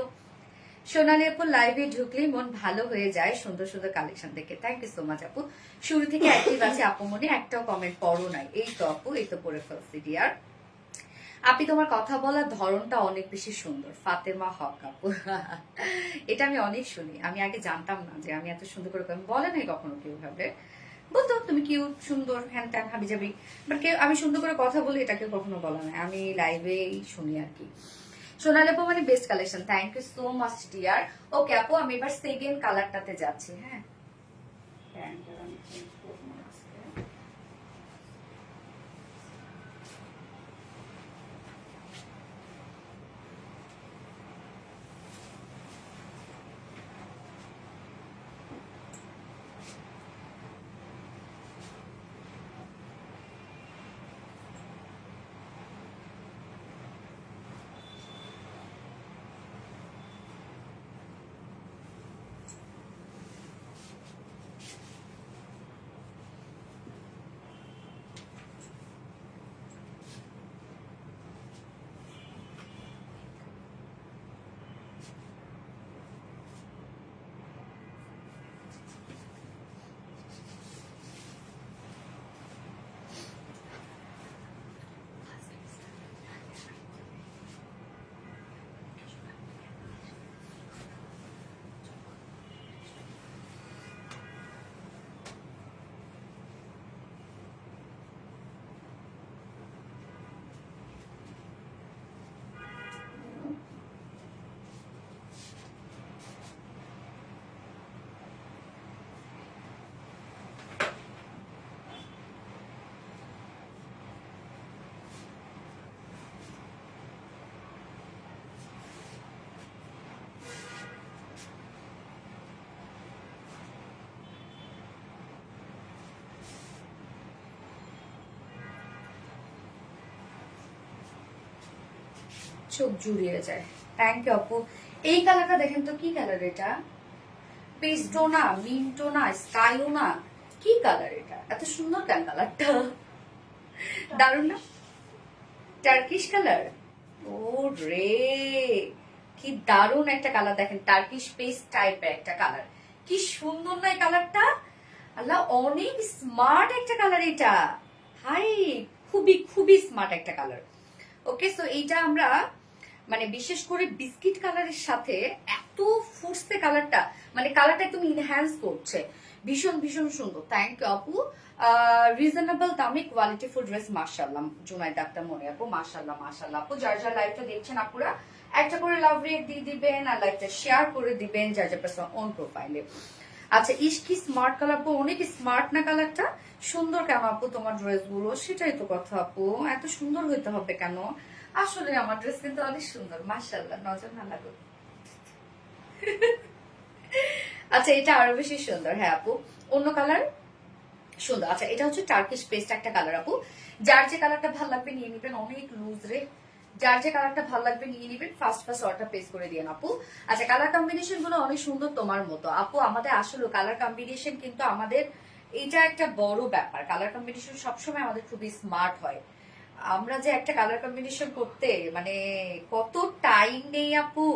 Sonali আপু, লাইভে ঢুকলেই মন ভালো হয়ে যায় সুন্দর সুন্দর কালেকশন দেখে, থ্যাংক ইউ সো মাচ আপু। শুরু থেকে অ্যাক্টিভ আছে আপু মনে, একটাও কমেন্ট পড়ো নাই। এই তো আপু, এই তো পরে ফেলছি ডিয়ার। আপনি তোমার কথা বলার ধরনটা অনেক বেশি সুন্দর, ফাতেমা হক আপু। এটা আমি অনেক শুনি, আমি আগে জানতাম না যে আমি এত সুন্দর করে বলে নাই কখনো কেউ ভাবে, বলতো তুমি কিউট সুন্দর হ্যান ত্যান হাবি যাবি, বাট কেউ আমি সুন্দর করে কথা বলি এটা কেউ কখনো বলা নাই, আমি লাইভেই শুনি আর কি। সোনালি আপু মানে best collection, thank you so much dear. Okay আপু, আমি এবার সেকেন্ড কালারটাতে যাচ্ছি। হ্যাঁ, চোখ জুড়িয়ে যায়। থ্যাংক ইউ আপু। এই কালারটা দেখেন তো, কি কালার এটা? পেস্টো না, মিন্টো না, স্কাইও না, কি কালার এটা? এত সুন্দর কেন কালারটা? দারুণ না? Turkish colour. ও রে, কি দারুণ একটা কালার দেখেন, টার্কিশ পেস্ট টাইপের একটা কালার। কি সুন্দর না এই কালারটা? আল্লাহ, অনেক স্মার্ট একটা কালার এটা। হাই, খুবই খুবই স্মার্ট একটা কালার। ওকে, সো এইটা আমরা মানে বিশেষ করে বিস্কিট কালারের সাথে এত ফুটছে কালারটা, মানে কালারটা একদম ইনহ্যান্স করছে। ভীষণ ভীষণ সুন্দর। থ্যাংক ইউ আপু। রিজনেবল দামে কোয়ালিটিফুল ড্রেস, মাশাআল্লাহ। জুনাইদ আক্তার মনে আপু, মাশাআল্লাহ মাশাআল্লাহ আপু। যার যার লাইভটা দেখছেন আপুরা একটা করে লাভ রেট দিয়ে দিবেন আর লাইভটা শেয়ার করে দিবেন যার যার পার্সোনাল অন প্রোফাইলে। আচ্ছা, ইশকি স্মার্ট কালার আপু, অনেক স্মার্ট না কালারটা? সুন্দর কেন আপু তোমার ড্রেস গুলো? সেটাই তো কথা আপু, এত সুন্দর হইতে হবে কেন? আসলে আমার ড্রেস কিন্তু অনেক সুন্দর, মাশাআল্লাহ, নজর না লাগুক। আচ্ছা, এটা আরো বেশি সুন্দর। হ্যাঁ আপু, অন্য কালার সুন্দর। আচ্ছা, এটা হচ্ছে টার্কিশ পেস্ট একটা কালার আপু। যার যে কালারটা ভালো লাগবে নিয়ে নিবেন, অনেক লুজ রে। যার যে কালারটা ভালো লাগবে নিয়ে নিবেন, ফার্স্ট ফার্স্ট অর্ডার প্লেস করে দিয়েন আপু। আচ্ছা, কালার কম্বিনেশন গুলো অনেক সুন্দর তোমার মতো আপু। আমাদের আসলে কালার কম্বিনেশন কিন্তু আমাদের এটা একটা বড় ব্যাপার। কালার কম্বিনেশন সবসময় আমাদের খুবই স্মার্ট হয়। আমরা যে একটা কালার কম্বিনেশন করতে মানে কত টাইম নেই আপু।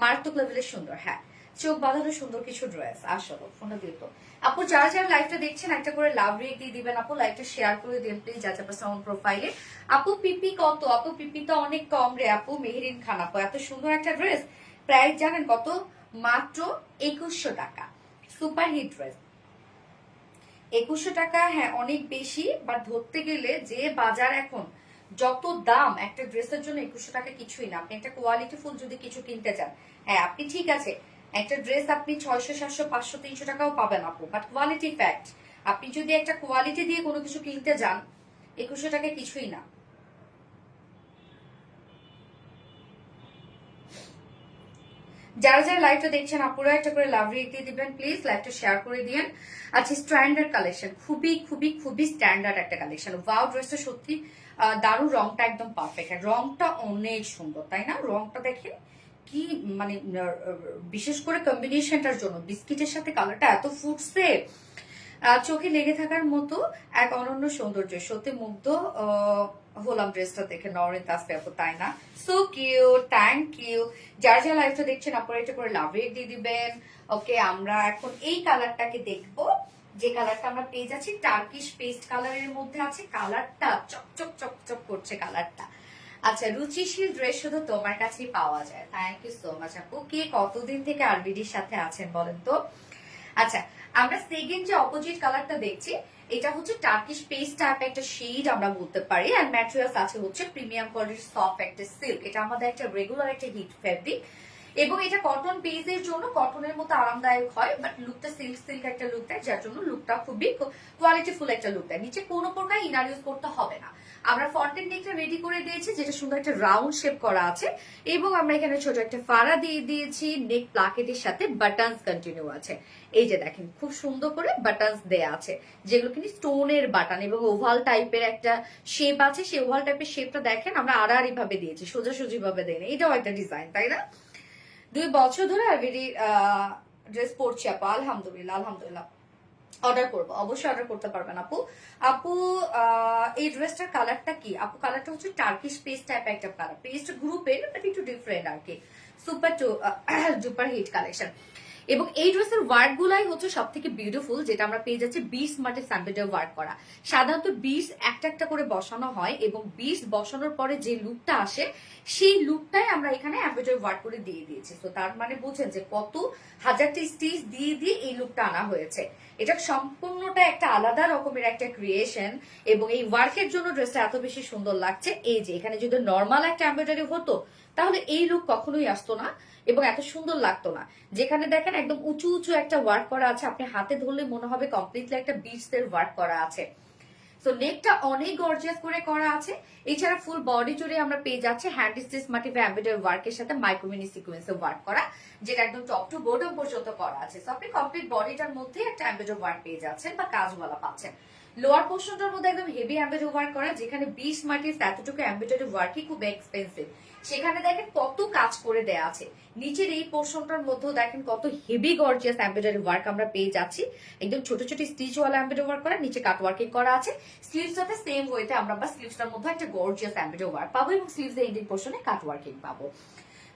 মারাত্মক লেভেলের সুন্দর। হ্যাঁ, চোখ বাঁধানো সুন্দর কিছু ড্রেস। আসলে ফোনটা দিত আপু। যারা যারা লাইভটা দেখছেন একটা করে লাভ রেট দিয়ে দিবেন আপু, লাইভটা শেয়ার করে দিন প্লিজ যাতে সাউন্ড প্রোফাইলে। আপু পিপি কত? আপু পিপি তো অনেক কম রে আপু। মেহেরিন খান আপু, এত সুন্দর একটা ড্রেস প্রাইস জানেন কত? মাত্র 2100 টাকা। সুপার হিট ড্রেস, 2100 টাকা। হ্যাঁ, অনেক বেশি, বাট ধরতে গেলে যে বাজার এখন যত দাম একটা ড্রেসের জন্য 2100 টাকা কিছুই না। আপনি একটা কোয়ালিটি ফুল যদি কিছু কিনতে চান, হ্যাঁ আপনি ঠিক আছে একটা ড্রেস আপনি 600 700 500 300 টাকাও পাবেন আপু, বাট কোয়ালিটি ফ্যাক্ট। আপনি যদি একটা কোয়ালিটি দিয়ে কোনো কিছু কিনতে যান, 2100 টাকা কিছুই না। যারা যারা লাইভটা দেখছেন আপুরা একটা করে লাভ রেট দিয়ে দিবেন প্লিজ, লাইভটা শেয়ার করে দিন। আচ্ছা, স্ট্যান্ডার্ড কালেকশন, খুবই খুবই খুবই স্ট্যান্ডার্ড একটা কালেকশন। ওয়াও, ড্রেসটা সত্যি দারুণ, রংটা একদম পারফেক্ট। রংটা অনেক সুন্দর, তাই না? রংটা দেখেন কি মানে, বিশেষ করে কম্বিনেশনটার জন্য বিস্কিটের সাথে কালারটা এত ফুটছে, চোখে লেগে থাকার মতো এক অনন্য সৌন্দর্য। সত্যি মুগ্ধ হলাম ড্রেসটা দেখে। নরেন তাসফি আপু, তাই না? So cute, thank you. যার যার লাইফটা দেখছেন আপনারা এটা করে লাভ রেট দিয়ে দিবেন। ওকে, আমরা এখন এই কালারটাকে দেখবো, যে কালারটা আমরা পেয়ে যাচ্ছি টার্কিশ পেস্ট কালারের মধ্যে আছে। কালারটা চকচক চকচক করছে কালারটা। আচ্ছা, রুচিশীল ড্রেস শুধু তোমার কাছেই পাওয়া যায়। থ্যাংক ইউ সো মাচ আপু। কে কতদিন থেকে আরবিডির সাথে আছেন বলেন তো? আচ্ছা, আমরা সেকেন্ড যে অপোজিট কালারটা দেখছি এটা হচ্ছে টার্কিশ পেস্ট টাইপ একটা শেড আমরা বলতে পারি। আর ম্যাটেরিয়ালস আছে হচ্ছে প্রিমিয়াম কোয়ালিটির সফট একটা সিল্ক। এটা আমাদের একটা রেগুলার একটা হিট ফেব্রিক এবং এটা কটন বেসের জন্য কটনের মতো আরামদায়ক হয়, বাট লুকটা সিল্ক সিল্ক একটা লুক দেয়, যার জন্য লুকটা খুবই কোয়ালিটিফুল একটা লুক দেয়। নিচে কোনো প্রকার ইনার ইউজ করতে হবে না। আমরা ফ্রন্টের নেকটা রেডি করে দিয়েছি, যেটা সুন্দর একটা রাউন্ড শেপ করা আছে, এবং আমরা এখানে ছোট একটা ফাড়া দিয়ে দিয়েছি। নেক প্লাকেটের সাথে বাটনস কন্টিনিউ আছে। এই যে দেখেন খুব সুন্দর করে বাটনস দেয়া আছে, যেগুলো কিন্তু স্টোনের বাটন, এবং ওভাল টাইপের একটা শেপ আছে। সেই ওভাল টাইপের শেপটা দেখেন আমরা আড়াআড়ি ভাবে দিয়েছি, সোজাসুজি ভাবে দেয়নি। এটাও একটা ডিজাইন, তাই না? 2 বছর ধরে আরবিডি ড্রেস পরছি আপু, আলহামদুলিল্লাহ আলহামদুলিল্লাহ। অর্ডার করবো, অবশ্যই অর্ডার করতে পারবেন আপু। আপু এই ড্রেসটার কালারটা কি আপু? কালারটা হচ্ছে টার্কিশ পেস্ট টাইপ একটা কালার, পেস্ট গ্রুপের বাট একটু ডিফারেন্ট আর কি। Super duper hit collection. এবং এই ড্রেসের ওয়ার্ক গুলাই হচ্ছে সব থেকে বিউটিফুল, যেটা আমরা পেয়ে যাচ্ছি 20 মার্টে স্যাম্পেডার ওয়ার্ক করা। সাধারণত 20 একটা একটা করে বসানো হয়, এবং 20 বসানোর পরে যে লুকটা আসে সেই লুকটাই আমরা এখানে এমব্রয়ডারি ওয়ার্ক করে দিয়ে দিয়েছি। তো তার মানে বুঝছেন যে কত হাজারটি স্টিচ দিয়ে দিয়ে এই লুকটা আনা হয়েছে। এটা সম্পূর্ণটা একটা আলাদা রকমের একটা ক্রিয়েশন, এবং এই ওয়ার্কের জন্য ড্রেসটা এত বেশি সুন্দর লাগছে। এই যে এখানে যদি নর্মাল একটা এমব্রয়ডারি হতো তাহলে এই লুক কখনোই আসতো না এবং এত সুন্দর লাগতো না। যেখানে দেখেন একদম উঁচু উঁচু একটা ওয়ার্ক করা আছে, আপনি হাতে ধরলে মনে হবে কমপ্লিটলি একটা বিটস এর ওয়ার্ক করা আছে। সো নেকটা অনেক গর্জিয়াস করে করা আছে। এছাড়া ফুল বডি জুড়ে আমরা পেয়ে যাচ্ছি হ্যান্ড স্টিচ মোটিভ এমব্রয়ডারি ওয়ার্কের সাথে মাইক্রোমিনি সিকোয়েন্সে ওয়ার্ক করা, যেটা একদম টপ টু বটম পর্যন্ত করা আছে। সো আপনি কমপ্লিট বডিটার মধ্যে একটা এমব্রয়ডারি ওয়ার্ক পেয়ে যাচ্ছেন বা কাজওয়ালা পাচ্ছেন। লোয়ার পোর্শনটার মধ্যে একদম হেভি এমব্রয়ডারি ওয়ার্ক করা, যেখানে 20 মাটির এতটুকু এমব্রয়ডারি ওয়ার্কই খুব এক্সপেন্সিভ, সেখানে দেখেন কত কাজ করে দেয়া আছে। নিচের এই পোর্শনটার মধ্যে দেখেন কত হেভি গর্জিয়াস এমব্রয়ডারি ওয়ার্ক আমরা পেয়ে যাচ্ছি, একদম ছোট ছোট স্টিচ ওয়ালা এমব্রয়ডারি ওয়ার্ক করা, নিচে কাট ওয়ার্কিং করা আছে। স্লিভসটাতে সেম ওয়েতে আমরা বা স্লিভসটার মধ্যে একটা গর্জিয়াস এমব্রয়ডারি ওয়ার্ক পাবো এবং স্লিভসের এন্ডিং পোর্শনে কাট ওয়ার্কিং পাবো।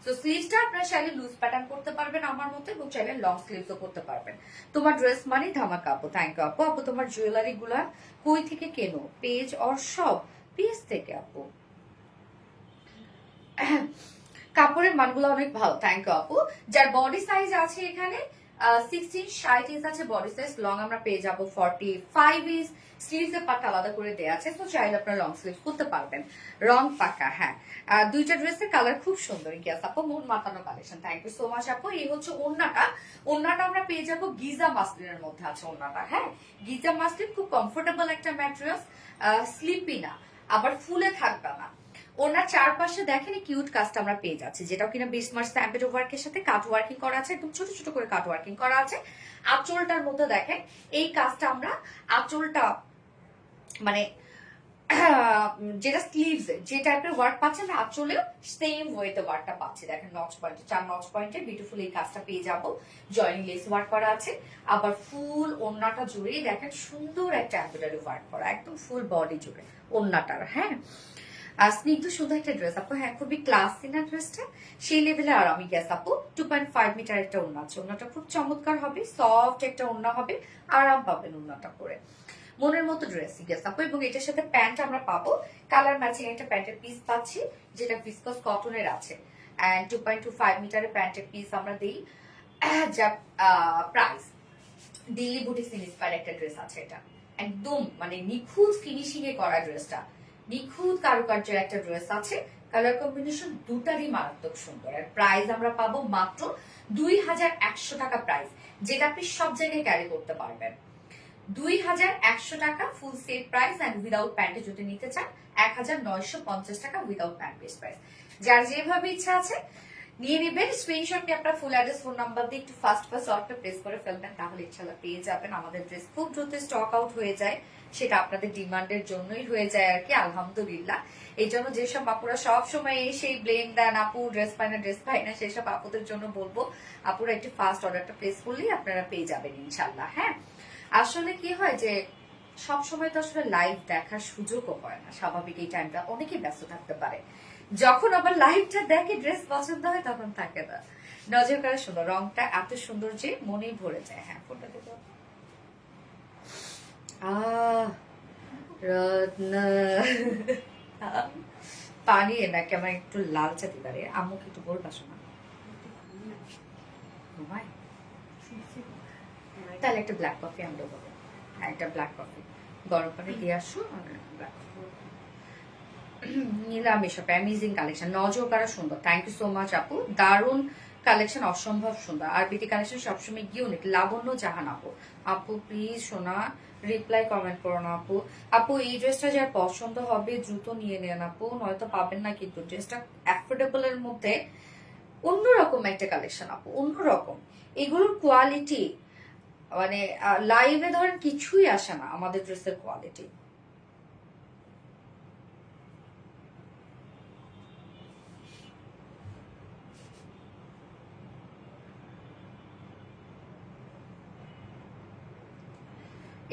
তো স্লিভসটা আপনারা চাইলে লুজ প্যাটার্ন করতে পারবেন আমার মতো, এবং চাইলে লং স্লিভসও করতে পারবেন। তোমার ড্রেস মানে ধামাকা আপু, থ্যাংক ইউ আপু। আপু তোমার জুয়েলারি গুলা কই থেকে কেনো? পেজ অর সব? পেজ থেকে আপু। কাপড়ের মানগুলো অনেক ভালো, থ্যাংক ইউ আপু। যার বডি সাইজ আছে এখানে 16 60 ইঞ্চ আছে বডি সাইজ, লং আমরা পেয়ে যাবো 45 ইঞ্চ। স্লিভস এর পার্ট আলাদা করে দেওয়া আছে, তো চাইলে আপনারা লং স্লিভস করতে পারবেন। রং পাকা, হ্যাঁ। দুইটা ড্রেসের কালার খুব সুন্দর। ইয়েস আপু, মন মাতানো collection, thank you so much আপু। এই হচ্ছে ওড়নাটা। ওড়নাটা আমরা পেয়ে যাবো গিজা মাসলিনের মধ্যে আছে ওড়নাটা, হ্যাঁ। গিজা মাসলিন খুব কমফোর্টেবল একটা ম্যাটেরিয়ালস, স্লিপি না, আবার ফুলে থাকবে না। ওনার চারপাশে দেখেন কিউট কাজটা আমরা পেয়ে যাচ্ছি, যেটাও কিনা বিসমার্ক স্ট্যাম্পেড ওয়ার্কের সাথে কাট ওয়ার্কিং করা আছে, একদম ছোট ছোট করে কাট ওয়ার্কিং করা আছে। আঁচলটার মধ্যে দেখেন এই কাজটা আমরা আঁচলটা মানে যেটা স্লিভস যে টাইপের ওয়ার্ক পাচ্ছি আমরা আঁচলেও সেম ওয়েতে ওয়ার্কটা পাচ্ছি। দেখেন নচ পয়েন্টে, 4 নচ পয়েন্টে বিউটিফুল এই কাজটা পেয়ে যাবো। জয়েনিং লেস ওয়ার্ক করা আছে, আবার ফুল ওড়নাটা জুড়েই দেখেন সুন্দর একটা এমব্রয়ডারি ওয়ার্ক করা, একদম ফুল বডি জুড়ে ওড়নাটার, হ্যাঁ। স্নিগ্ধ সুন্দর একটা ড্রেস আপু, হ্যাঁ খুবই ক্লাসি না ড্রেসটা, সেই লেভেলে আর আমি গ্যাস আপু। 2.5 মিটার একটা ওড়না আছে, ওড়নাটা খুব চমৎকার হবে, সফট একটা ওড়না হবে, আরাম পাবেন ওড়নাটা পরে। মনের মতো ড্রেস গ্যাস আপু, এবং এটার সাথে প্যান্ট আমরা পাবো কালার ম্যাচিং একটা প্যান্টের পিস পাচ্ছি, যেটা ভিসকস কটনের আছে। এন্ড 2.25 মিটারের প্যান্টের পিস আমরা দিই। যা প্রাইস দিল্লি বুটিক্স ইন্সপায়ার একটা ড্রেস আছে, এটা একদম মানে নিখুঁত ফিনিশিং এ করা ড্রেসটা, নিখুঁত কারুকার্যের একটা ড্রেস আছে। কালার কম্বিনেশন দুটারই মারাত্মক সুন্দর। আর প্রাইস আমরা পাবো মাত্র 2100 টাকা প্রাইস, যেটা আপনি সব জায়গায় ক্যারি করতে পারবেন। 2100 টাকা full set price, and without প্যান্টে যদি নিতে চান 1950 টাকা উইদাউট প্যান্ট বেস প্রাইস। যার যেভাবে ইচ্ছা আছে নিয়ে নেবেন, স্ক্রিনশট নিয়ে আপনার ফুল অ্যাড্রেস ফোন নাম্বার দিয়ে একটু ফাস্ট অর্ডার প্লেস করে ফেলবেন, তাহলে ইনশাআল্লাহ পেয়ে যাবেন। আমাদের ড্রেস খুব দ্রুত স্টক আউট হয়ে যায়, সেটা আপনাদের ডিমান্ডের জন্যই হয়ে যায় আর কি, আলহামদুলিল্লাহ। এই জন্য যেসব আপুরা সব সময় সেই ব্লেম দেন আপু ড্রেস পায় না, সেসব আপুদের জন্য বলবো আপুরা একটু ফাস্ট অর্ডারটা প্লেস করলেই আপনারা পেয়ে যাবেন ইনশাআল্লাহ, হ্যাঁ। আসলে কি হয় যে সব সময় তো আসলে লাইভ দেখার সুযোগও হয় না, স্বাভাবিক এই টাইমটা অনেকেই ব্যস্ত থাকতে পারে। যখন আবার লাইভটা দেখে ড্রেস পছন্দ হয় তখন থাকে না। নজর করা সুন্দর, রংটা এত সুন্দর যে মনেই ভরে যায়। হ্যাঁ ফোনটা দেখো, পানি নাকি আমার একটু লাল চাতে পারে, আম্মুকে একটু বলবা শোনা, তাহলে একটা ব্ল্যাক কফি আনতে বলো। হ্যাঁ একটা ব্ল্যাক কফি গরম পানি দিয়ে আসো, ব্ল্যাক কফি। নিলাম এসব অ্যামেজিং কালেকশন, নজর করা সুন্দর, থ্যাংক ইউ সো মাচ আপু, দারুণ কালেকশন, অসম্ভব সুন্দর। আর বিটি কালেকশন সবসময় ইউনিক। লাবণ্য জাহান আপু, আপু প্লিজ শোনা রিপ্লাই কমেন্ট করো না আপু। আপু এই ড্রেসটা যার পছন্দ হবে দ্রুত নিয়ে নেন আপু, নয়তো পাবেন না কিন্তু। ড্রেসটা অ্যাফোর্ডেবল এর মধ্যে অন্যরকম একটা কালেকশন আপু, অন্যরকম। এগুলোর কোয়ালিটি মানে লাইভে ধরেন কিছুই আসে না আমাদের ড্রেসের কোয়ালিটি।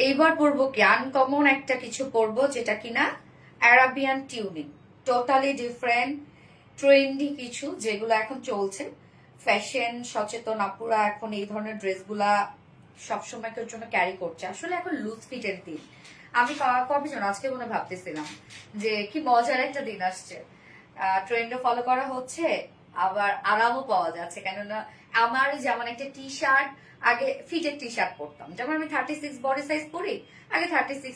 এইবার পরবো কি আনকমন একটা কিছু পরবো, যেটা কিনা Arabian tuning, totally different trendy কিছু, যেগুলো এখন চলছে। ফ্যাশন সচেতন আপুরা এখন এই ধরনের ড্রেসগুলা সবসময়ের জন্য ক্যারি করছে। আসলে এখন লুজ ফিটের দিন, আমি কবে যেন আজকে মনে ভাবতেছিলাম যে কি মজার একটা দিন আসছে, ট্রেন্ডও ফলো করা হচ্ছে, আবার আরামও পাওয়া যাচ্ছে। কেননা আমার যেমন একটা টি শার্ট, আগে ফিটের টি শার্ট পরতাম, যেমন আমি 36 বডি সাইজ পরি, আগে 36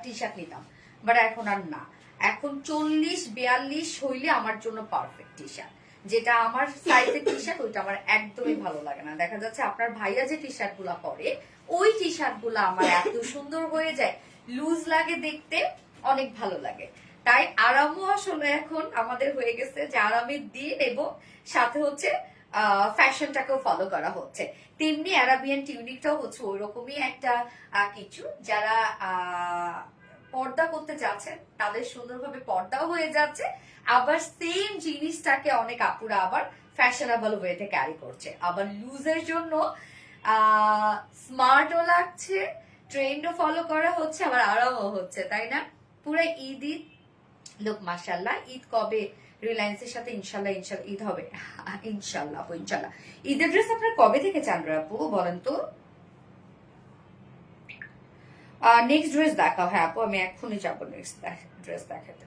টি শার্ট নিতাম, বাট এখন আর না। এখন 40-42 হইলে আমার জন্য পারফেক্ট টি শার্ট। যেটা আমার সাইজের টি শার্ট ওইটা আমার একদমই ভালো লাগে না। দেখা যাচ্ছে আপনার ভাইয়া যে টি শার্ট গুলা পরে, ওই টি শার্ট গুলা আমার এত সুন্দর হয়ে যায়, লুজ লাগে দেখতে, অনেক ভালো লাগে। তাই আরামও আসলে এখন আমাদের হয়ে গেছে যে আরামের দিন, এবং সাথে হচ্ছে ফ্যাশনটাকেও ফলো করা হচ্ছে, তেমনি অ্যারাবিয়ান টিউনিকটাও হচ্ছে ওইরকমই একটা কিছু। যারা পর্দা করতে যাচ্ছেন তাদের সুন্দরভাবে পর্দাও হয়ে যাচ্ছে, আবার সেম জিনিসটাকে অনেক আপুরা আবার ফ্যাশনেবল ওয়েতে ক্যারি করছে, আবার লুজের জন্য স্মার্টও লাগছে, ট্রেন্ডও ফলো করা হচ্ছে, আবার আরামও হচ্ছে, তাই না? পুরো ঈদ ঈদ লোক মাশাল্লাহ। ঈদ কবে? রিলায়েন্সের সাথে ইনশাল্লাহ ইনশাল্লাহ ঈদ হবে। ইনশাল্লাহ আপু ইনশাল্লাহ। ঈদের ড্রেস আপনার কবে থেকে চান রে আপু বলেন তো? নেক্সট ড্রেস দেখাও। হ্যাঁ আপু আমি এক্ষুনি যাবো নেক্সট ড্রেস দেখাতে।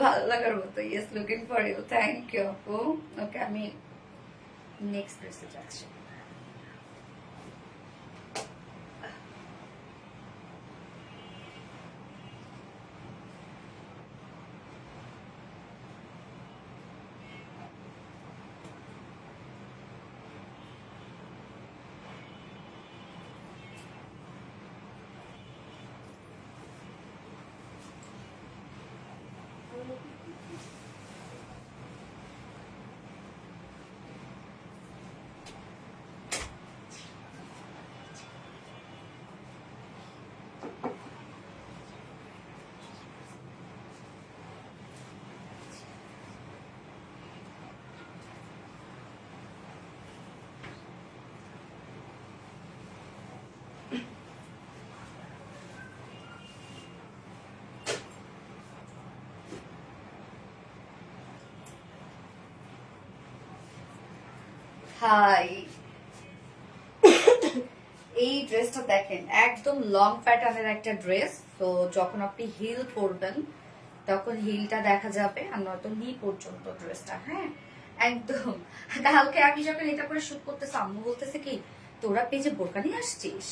ভালো লাগার মতো। Yes, looking for you. Thank you আপু। ওকে আমি নেক্সট ড্রেসে যাচ্ছি। হাই, এই ড্রেসটা দেখেন, একদম লং প্যাটার্নের একটা ড্রেস। তো যখন আপনি হিল পরবেন তখন হিলটা দেখা যাবে, আর নয়তো নি পর্যন্ত ড্রেসটা। হ্যাঁ একদম। কালকে আমি যখন এটা করে শুট করতেছি আম্মু বলতেছে কি তোরা পেজে বোরকা নিয়ে আসছিস?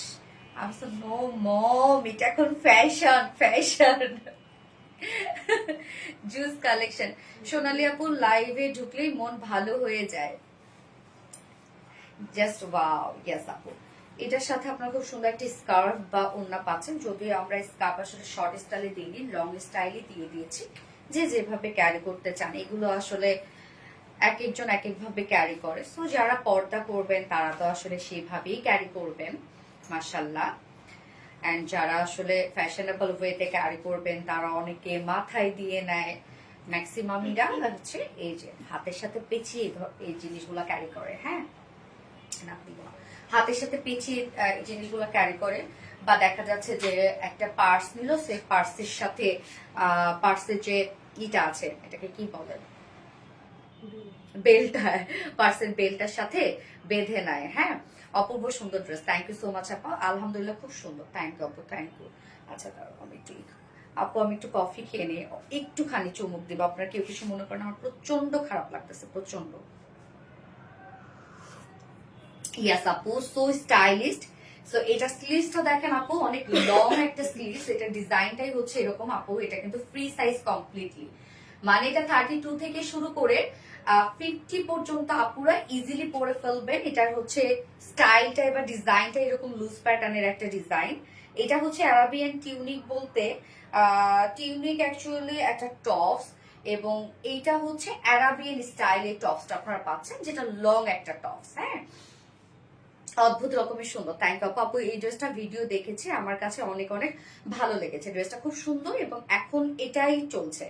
আমি তো নো মম, এটা এখন fashion fashion. Juice collection. Sonali আপুর লাইভে ঢুকলেই মন ভালো হয়ে যায়। Just wow. ইয়েস আপু, এটার সাথে আপনার খুব সুন্দর একটা স্কার্ফ বা ওড়না পাচ্ছেন, যদিও আমরা স্কার্ফ আসলে শর্ট স্টাইলে দিইনি, লং স্টাইলে দিয়ে দিয়েছি, যে যেভাবে ক্যারি করতে চান। এগুলো আসলে এক একজন এক একভাবে ক্যারি করে, সো যারা পর্দা করবেন তারা তো আসলে সেইভাবেই ক্যারি করবেন মাশাল্লাহ। অ্যান্ড যারা আসলে ফ্যাশনেবল ওয়েতে ক্যারি করবেন তারা অনেকে মাথায় দিয়ে নেয়, ম্যাক্সিমামইরা হচ্ছে এই যে হাতের সাথে পেঁচিয়ে এই জিনিসগুলো ক্যারি করে। হ্যাঁ হাতের সাথে পেঁচিয়ে জিনিসগুলো ক্যারি করে, বা দেখা যাচ্ছে যে একটা পার্স নিল, সেই পার্সের সাথে পার্সের যে ইটা আছে এটাকে কি বলে, বেল্ট, পার্সেল বেল্টটার সাথে বেঁধে নেয়। হ্যাঁ অপূর্ব সুন্দর dress. Thank you so much আপা, আলহামদুলিল্লাহ খুব সুন্দর। থ্যাংক ইউ আপু, থ্যাংক ইউ। আচ্ছা দাঁড়াও আমি একটু আপু আমি একটু কফি খেয়ে নিই, একটুখানি চুমুক দিব। আপনারা কেউ কিছু মনে করেন, আমার প্রচন্ড খারাপ লাগতেছে, প্রচন্ড। ইয়াস আপু, সো স্টাইলিস্ট। সো এটা স্লিভসটা দেখেন আপু, অনেক লং একটা স্লিভস, এটা ডিজাইনটাই হচ্ছে এরকম আপু। এটা কিন্তু ফ্রি সাইজ কমপ্লিটলি, মানে এটা 32 থেকে শুরু করে 50 পর্যন্ত আপুরা ইজিলি পরে ফেলবেন। এটার হচ্ছে স্টাইলটা এবার ডিজাইনটা এরকম লুজ প্যাটার্নের একটা ডিজাইন। এটা হচ্ছে অ্যারাবিয়ান টিউনিক বলতে, টিউনিক অ্যাকচুয়ালি একটা টপস, এবং এইটা হচ্ছে অ্যারাবিয়ান স্টাইলের টপসটা আপনারা পাচ্ছেন, যেটা লং একটা টপস। হ্যাঁ অদ্ভুত রকমের সুন্দর। থ্যাংক ইউ আপু, এই ড্রেসটা ভিডিও দেখেছি, আমার কাছে অনেক অনেক ভালো লেগেছে। ড্রেসটা খুব সুন্দর এবং এখন এটাই চলছে।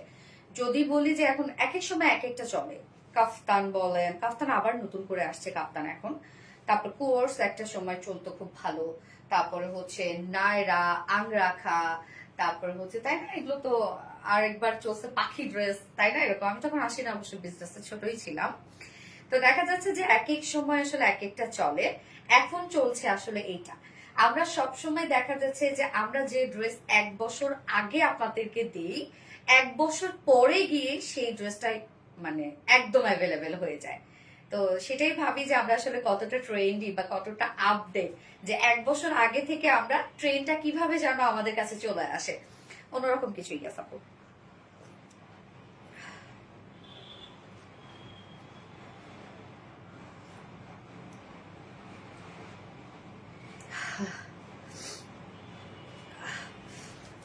যদি বলি যে এখন এক এক সময় এক একটা চলে, কাফতান বলেন, কাফতান আবার নতুন করে আসছে কাফতান এখন, তারপর কোর্স একটা সময় চলতো খুব ভালো, তারপরে হচ্ছে নায়রা, আংরাখা, তারপরে হচ্ছে তাই না, এগুলো তো আরেকবার চলছে পাখি ড্রেস, তাই না এরকম। আমি তখন আসি না অবশ্য, বিজনেসে ছোটই ছিলাম। তো দেখা যাচ্ছে যে এক এক সময় আসলে এক একটা চলে, এখন চলছে আসলে এইটা। আমরা সব সময় দেখা যাচ্ছে যে আমরা যে ড্রেস এক বছর আগে আপনাদেরকে দিই, এক বছর পরে গিয়ে সেই ড্রেসটাই মানে একদম অ্যাভেলেবেল হয়ে যায়। তো সেটাই ভাবি যে আমরা আসলে কতটা ট্রেন্ডি বা কতটা আপডেট, যে এক বছর আগে থেকে আমরা ট্রেনটা কিভাবে যেন আমাদের কাছে চলে আসে, অন্যরকম কিছুই গেছে আপু।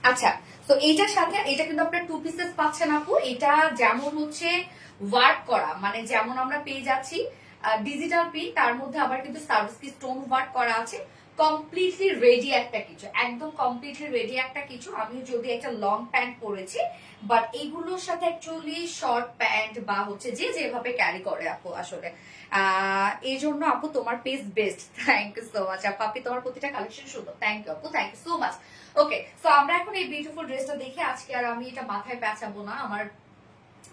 আচ্ছা, তো এইটার সাথে এটা কিন্তু আপনার 2 পিসেস পাচ্ছেন আপু। এটা যেমন হচ্ছে ওয়ার্ক করা, মানে যেমন আমরা পেয়ে যাচ্ছি ডিজিটাল প্রিন্ট, তার মধ্যে আবার কিন্তু সার্ভিস স্টোন ওয়ার্ক করা আছে। কমপ্লিটলি রেডি একটা কিছু, একদম কমপ্লিটলি রেডি একটা কিছু। আমি যদি একটা লং প্যান্ট পরেছি, বাট এইগুলোর সাথে অ্যাকচুয়ালি শর্ট প্যান্ট বা হচ্ছে যে যেভাবে ক্যারি করে আপু আসলে এই জন্য আপু তোমার page best. Thank you so much আপু, তোমার প্রতিটা কালেকশন সুন্দর। থ্যাংক ইউ আপু, thank you so much. Okay, so আমরা এখন এই বিউটিফুল ড্রেসটা দেখে আজকে আর আমি এটা মাথায় পেঁচাবো না, আমার